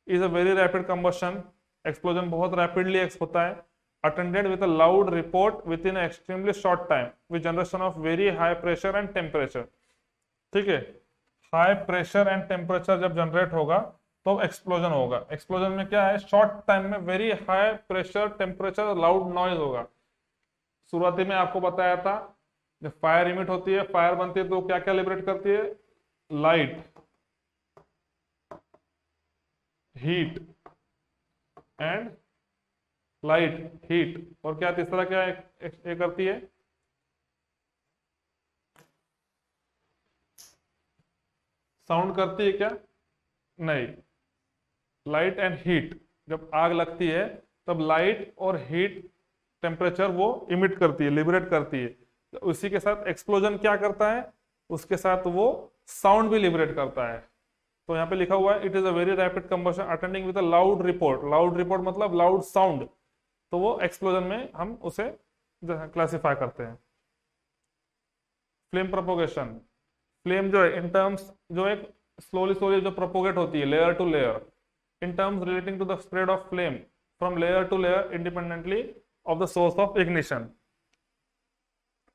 Speaker 2: is a very rapid combustion. Explosion बहुत रैपिडली होता है, attended with a loud report within an extremely short time with generation of very high pressure and temperature। ठीक है। हाई प्रेशर एंड टेम्परेचर जब जनरेट होगा तो एक्सप्लोजन होगा। एक्सप्लोजन में क्या है, शॉर्ट टाइम में very high pressure, temperature, loud noise होगा। शुरुआती में आपको बताया था, जब फायर इमिट होती है, फायर बनती है तो क्या क्या लिबरेट करती है, light, heat and light, heat, और क्या तीसरा क्या एक करती है, साउंड करती है क्या, नहीं, लाइट एंड हीट। जब आग लगती है तब लाइट और हीट टेम्परेचर वो इमिट करती है, लिबरेट करती है। तो उसी के साथ एक्सप्लोजन क्या करता है, उसके साथ वो साउंड भी लिबरेट करता है। तो यहाँ पे लिखा हुआ है, it is a very rapid combustion attending with a loud report. Loud report मतलब लाउड साउंड, तो वो एक्सप्लोजन में हम उसे क्लासिफाई करते हैं। Flame propagation. फ्लेम जो है इन टर्म्स, जो एक स्लोली स्लोली जो प्रोपोगेट होती है layer to layer, in terms relating to the spread of flame from layer to layer independently of the source of ignition.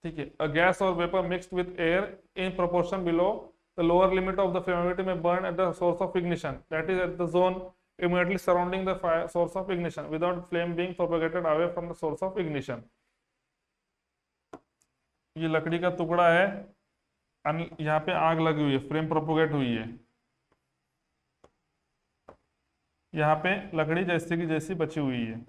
Speaker 2: ठीक है। अ गैस और vapour mixed with air in proportion below the lower limit of the flammability may burn at the source of ignition, that is at the zone immediately surrounding the fire source of ignition without flame being propagated away from the source of ignition। ये लकड़ी का टुकड़ा है, यहाँ पे आग लगी हुई है, फ्लेम प्रोपोगेट हुई है, यहाँ पे लकड़ी जैसे की जैसी बची हुई है।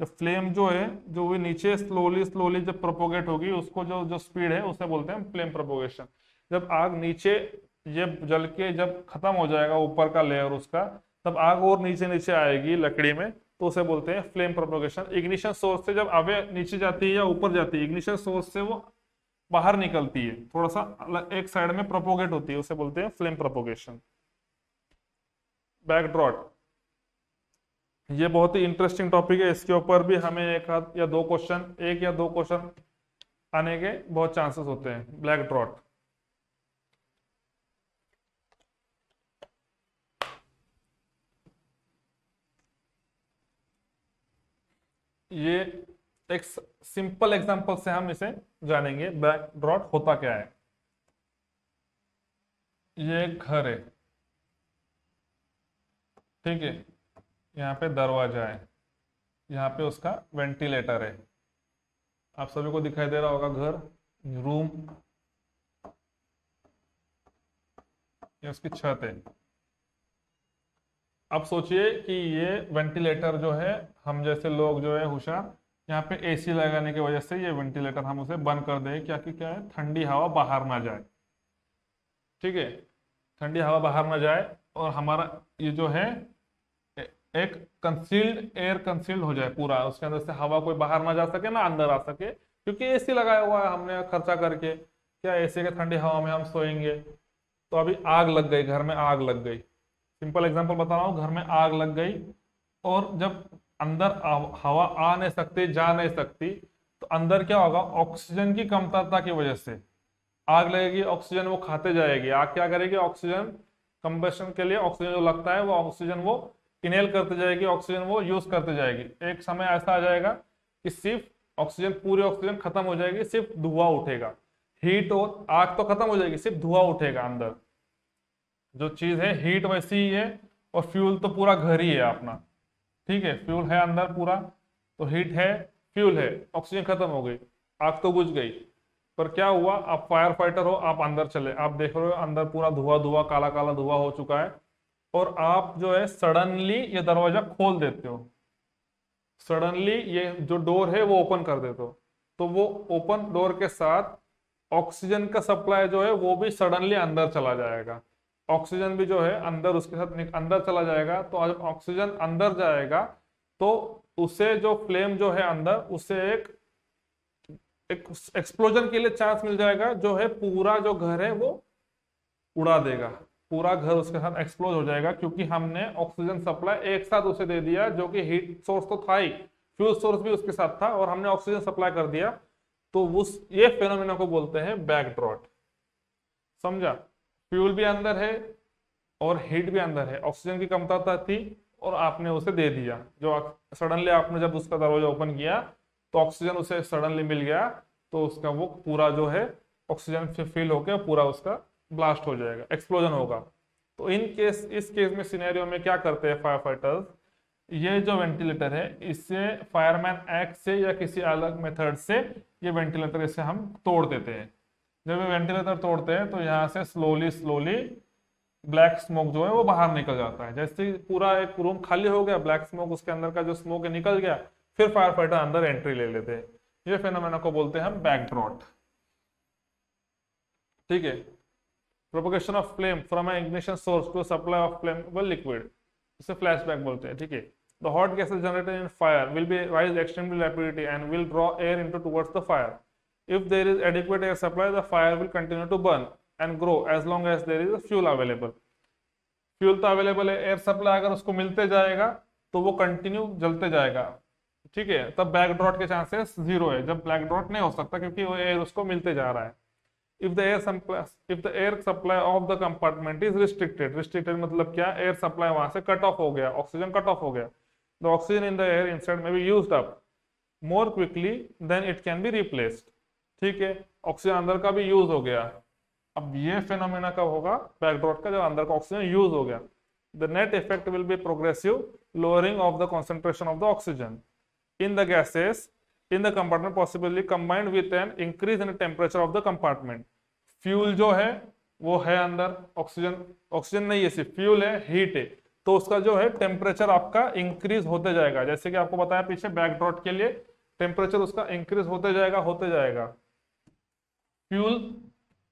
Speaker 2: जब फ्लेम जो है, जो वो नीचे स्लोली स्लोली जब प्रोपोगेट होगी, उसको जो जो स्पीड है उसे बोलते हैं फ्लेम प्रोपोगेशन। जब आग नीचे ये जल के जब खत्म हो जाएगा ऊपर का लेयर उसका, तब आग और नीचे नीचे आएगी लकड़ी में, तो उसे बोलते हैं फ्लेम प्रोपोगेशन। इग्निशन सोर्स से जब आगे नीचे जाती है या ऊपर जाती है, इग्निशन सोर्स से वो बाहर निकलती है, थोड़ा सा एक साइड में प्रोपोगेट होती है, उसे बोलते हैं फ्लेम प्रोपोगेशन। बैकड्रॉट, ये बहुत ही इंटरेस्टिंग टॉपिक है, इसके ऊपर भी हमें एक या दो क्वेश्चन आने के बहुत चांसेस होते हैं। ब्लैक ड्रॉट, ये एक सिंपल एग्जांपल से हम इसे जानेंगे, ब्लैक ड्रॉट होता क्या है। ये एक घर है, ठीक है, यहाँ पे दरवाजा है, यहाँ पे उसका वेंटिलेटर है, आप सभी को दिखाई दे रहा होगा घर, रूम, ये उसकी छत है। अब सोचिए कि ये वेंटिलेटर जो है, हम जैसे लोग जो है होशियार, यहाँ पे एसी लगाने की वजह से ये वेंटिलेटर हम उसे बंद कर दें, क्या कि क्या है, ठंडी हवा बाहर ना जाए। ठीक है, ठंडी हवा बाहर ना जाए और हमारा ये जो है एक कंसील्ड एयर कंसील्ड हो जाए पूरा, उसके अंदर से हवा कोई बाहर ना जा सके ना अंदर आ सके, क्योंकि एसी लगाया हुआ है हमने खर्चा करके, क्या एसी के ठंडी हवा में हम सोएंगे। तो अभी आग लग गई, घर में आग लग गई, सिंपल एग्जांपल बता रहा हूँ, घर में आग लग गई और जब अंदर हवा आ नहीं सकती, जा नहीं सकती, तो अंदर क्या होगा, ऑक्सीजन की कमतरता की वजह से आग लगेगी, ऑक्सीजन वो खाते जाएगी। आग क्या करेगी, ऑक्सीजन कंबशन के लिए ऑक्सीजन जो लगता है वो ऑक्सीजन वो इनहेल करते जाएगी, ऑक्सीजन वो यूज करते जाएगी। एक समय ऐसा आ जाएगा कि सिर्फ ऑक्सीजन, पूरी ऑक्सीजन खत्म हो जाएगी, सिर्फ धुआं उठेगा। हीट और आग तो खत्म हो जाएगी, सिर्फ धुआं उठेगा। अंदर जो चीज है हीट वैसी ही है, और फ्यूल तो पूरा घर ही है अपना। ठीक है, फ्यूल है अंदर पूरा, तो हीट है, फ्यूल है, ऑक्सीजन खत्म हो गई, आग तो बुझ गई। पर क्या हुआ, आप फायर फाइटर हो, आप अंदर चले, आप देख रहे हो अंदर पूरा धुआं धुआं, काला काला धुआं हो चुका है, और आप जो है सडनली ये दरवाजा खोल देते हो, सडनली ये जो डोर है वो ओपन कर देते हो। तो वो ओपन डोर के साथ ऑक्सीजन का सप्लाई जो है वो भी सडनली अंदर चला जाएगा, ऑक्सीजन भी जो है अंदर उसके साथ अंदर चला जाएगा। तो जब ऑक्सीजन अंदर जाएगा तो उसे जो फ्लेम जो है अंदर, उसे एक एक्सप्लोजन के लिए चांस मिल जाएगा, जो है पूरा जो घर है वो उड़ा देगा, पूरा घर उसके साथ एक्सप्लोज हो जाएगा, क्योंकि हमने ऑक्सीजन सप्लाई एक साथ उसे दे दिया, जो कि हीट सोर्स तो था ही, फ्यूल सोर्स भी उसके साथ था, और हमने ऑक्सीजन सप्लाई कर दिया। तो उस ये फेनोमेना को बोलते हैं बैकड्रॉट। समझा, फ्यूल भी अंदर है और हीट भी अंदर है, ऑक्सीजन की कमतरता थी और आपने उसे दे दिया, जो सडनली आपने जब उसका दरवाजा ओपन किया तो ऑक्सीजन उसे सडनली मिल गया, तो उसका वो पूरा जो है ऑक्सीजन फिल होकर पूरा उसका ब्लास्ट हो जाएगा, एक्सप्लोजन होगा। तो इस केस में सिनेरियो में क्या करते हैं फायर फाइटर्स, ये जो वेंटिलेटर है इससे फायरमैन एक्ट से या किसी अलग मेथड से ये वेंटिलेटर इसे हम तोड़ देते हैं। जब ये वेंटिलेटर तोड़ते हैं तो यहाँ से स्लोली स्लोली ब्लैक स्मोक जो है वो बाहर निकल जाता है। जैसे पूरा एक रूम खाली हो गया, ब्लैक स्मोक उसके अंदर का जो स्मोक है निकल गया, फिर फायर फाइटर अंदर एंट्री ले लेते हैं। ये फेनोमेना को बोलते हैं हम बैकड्रॉट। ठीक है, propagation of flame from an ignition source to supply of flammable liquid, इसे फ्लैशबैक बोलते हैं। ठीक है, the hot gases generated in fire will be rise extremely rapidly and will draw air into towards the fire. If there is adequate air supply, the fire will continue to burn and grow as long as there is a fuel available. Fuel तो अवेलेबल है, एयर सप्लाई अगर उसको मिलते जाएगा तो वो कंटिन्यू जलते जाएगा। ठीक है, तब बैक ड्रॉट के चांसेस जीरो है, जब ब्लैक ड्रॉट नहीं हो सकता क्योंकि वो एयर उसको मिलते जा रहा है। If the air supply of the compartment is restricted मतलब क्या, एयर सप्लाई वहां से कट ऑफ हो गया, ऑक्सीजन कट ऑफ हो गया, the oxygen in the air inside may be used up more quickly than it can be replaced. ठीक है, ऑक्सीजन अंदर का भी यूज हो गया। अब ये फेनोमेना कब होगा, बैकड्रॉट का, जब अंदर का ऑक्सीजन यूज हो गया। The net effect will be progressive lowering of the concentration of the oxygen in the gases in the compartment, possibly combined with an increase in temperature of the compartment. Fuel जो है वो है अंदर, ऑक्सीजन नहीं है, सिर्फ फ्यूल है, हीट है, तो उसका जो है टेम्परेचर आपका इंक्रीज होते जाएगा। जैसे कि आपको बताया पीछे, बैकड्रॉट के लिए टेम्परेचर उसका इंक्रीज होते जाएगा। फ्यूल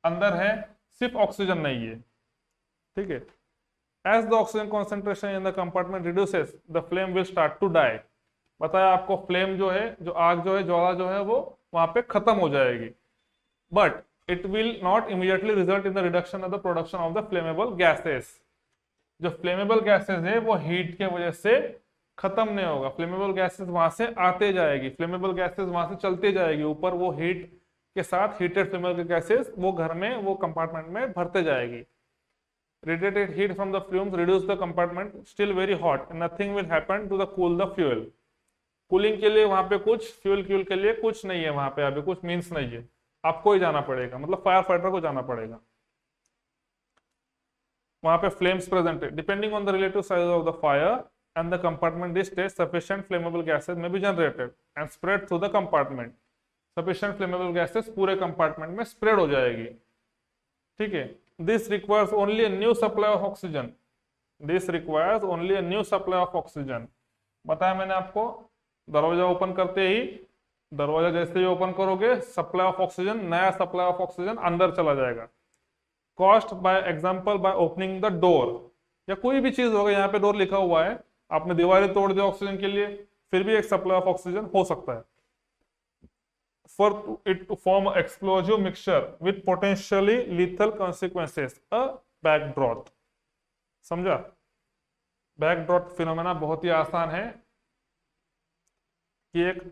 Speaker 2: अंदर है, सिर्फ ऑक्सीजन नहीं है। ठीक है, as the oxygen concentration in the compartment reduces the flame will start to die. बताया आपको, फ्लेम जो है, जो आग जो है, ज्वाला जो है, वो वहां पे खत्म हो जाएगी, but it will not immediately result in the reduction of the production of the flammable gases. जो फ्लेमेबल गैसेस है वो हीट के वजह से खत्म नहीं होगा, फ्लेमेबल गैसेस वहां से आते जाएगी, फ्लेमेबल गैसेस वहां से चलती जाएगी ऊपर, वो हीट के साथ हीटेड फ्लेमेबल गैसेस वो घर में, वो कंपार्टमेंट में भरते जाएगी। Radiated heat from the fumes reduce the compartment still very hot and nothing will happen to the cool the fuel. Cooling के लिए वहां पे कुछ, फ्यूल के लिए कुछ नहीं है, वहां पे अभी कुछ मींस नहीं है, आपको ही जाना पड़ेगा, मतलब फायर फाइटर को जाना पड़ेगा। वहां पे फ्लेम्स प्रेजेंट है, depending on the relative size of the fire and the compartment this stage sufficient flammable gases may be generated and spread through the compartment. Sufficient flammable gases पूरे कंपार्टमेंट में स्प्रेड हो जाएगी। ठीक है, this requires only a new supply of oxygen this requires only a new supply of oxygen. बताया मैंने आपको, दरवाजा ओपन करते ही, दरवाजा जैसे ही ओपन करोगे सप्लाई ऑफ ऑक्सीजन, नया सप्लाई ऑफ ऑक्सीजन अंदर चला जाएगा। Cost by example by opening the door, या कोई भी चीज होगा, यहाँ पे डोर लिखा हुआ है, आपने दीवारें तोड़ दी ऑक्सीजन के लिए, फिर भी एक सप्लाई ऑफ ऑक्सीजन हो सकता है। For it to form an explosive mixture with potentially lethal consequences, a backdrop। समझा? बैकड्रॉप फिनोमेना बहुत ही आसान है कि एक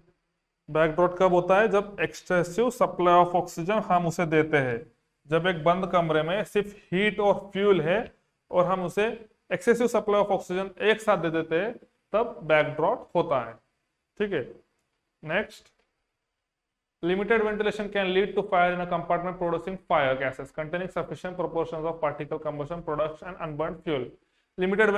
Speaker 2: बैकड्रॉप कब होता है, जब एक्सटेसिव सप्लाई ऑफ ऑक्सीजन हम उसे देते हैं। जब एक बंद कमरे में सिर्फ हीट और फ्यूल है और हम उसे एक्सेसिव सप्लाई ऑफ ऑक्सीजन एक साथ दे देते हैं, तब बैकड्रॉप होता है। ठीक है, next, limited ventilation can lead to fire in a compartment producing fire gases containing sufficient proportions of particle combustion products and unburned fuel। Limited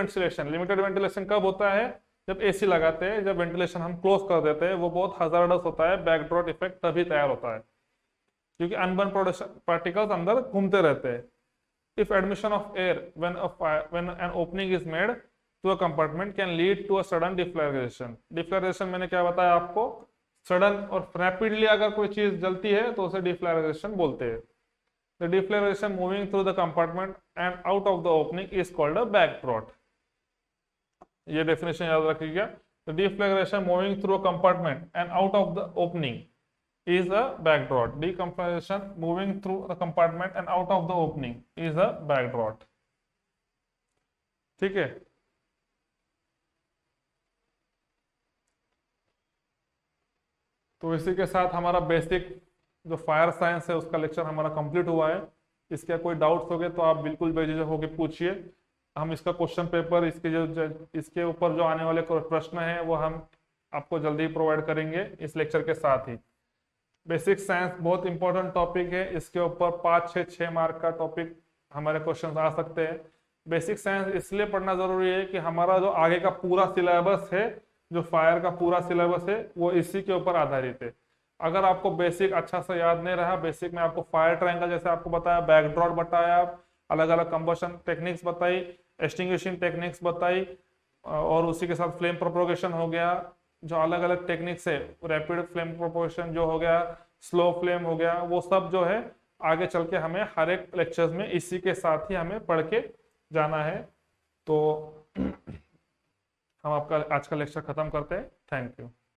Speaker 2: ventilation कब होता है, जब एसी लगाते हैं, जब वेंटिलेशन हम क्लोज कर देते हैं, वो बहुत हजार्डस होता है, बैकड्रॉप इफेक्ट तभी तैयार होता है क्योंकि अनबर्न पार्टिकल्स अंदर घूमते रहते हैं। If admission of air when an opening is made to a compartment can lead to a sudden deflagration. Deflagration मैंने क्या बताया आपको, सडन और रैपिडली अगर कोई चीज जलती है तो उसे डिफ्लैग्रेशन बोलते हैं। The deflagration moving through the compartment and out of the opening is called a backdrop. ये डेफिनेशन याद रखिएगा। The deflagration moving through a compartment and out of the opening is a backdrop। Decompression moving through the compartment and out of the opening is a backdrop। ठीक है, तो इसी के साथ हमारा बेसिक जो फायर साइंस है उसका लेक्चर हमारा कंप्लीट हुआ है। इसके कोई डाउट्स हो गए तो आप बिल्कुल बेझिझक होकर पूछिए। हम इसका क्वेश्चन पेपर, इसके ऊपर जो आने वाले प्रश्न हैं वो हम आपको जल्दी ही प्रोवाइड करेंगे इस लेक्चर के साथ ही। बेसिक साइंस बहुत इंपॉर्टेंट टॉपिक है, इसके ऊपर 5-6 मार्क का टॉपिक हमारे क्वेश्चन आ सकते हैं। बेसिक साइंस इसलिए पढ़ना जरूरी है कि हमारा जो आगे का पूरा सिलेबस है, जो फायर का पूरा सिलेबस है, वो इसी के ऊपर आधारित है। अगर आपको बेसिक अच्छा से याद नहीं रहा, बेसिक में आपको फायर ट्रायंगल जैसे आपको बताया, बैकड्रॉप बताया, अलग अलग कंबशन टेक्निक्स बताई, एक्सटिंग्विशिंग टेक्निक्स बताई, और उसी के साथ फ्लेम प्रोपोगेशन हो गया, जो अलग अलग टेक्निक्स है, रैपिड फ्लेम प्रोपोगेशन जो हो गया, स्लो फ्लेम हो गया, वो सब जो है आगे चल के हमें हर एक लेक्चर्स में इसी के साथ ही हमें पढ़ के जाना है। तो हम आपका आज का लेक्चर खत्म करते हैं। Thank you.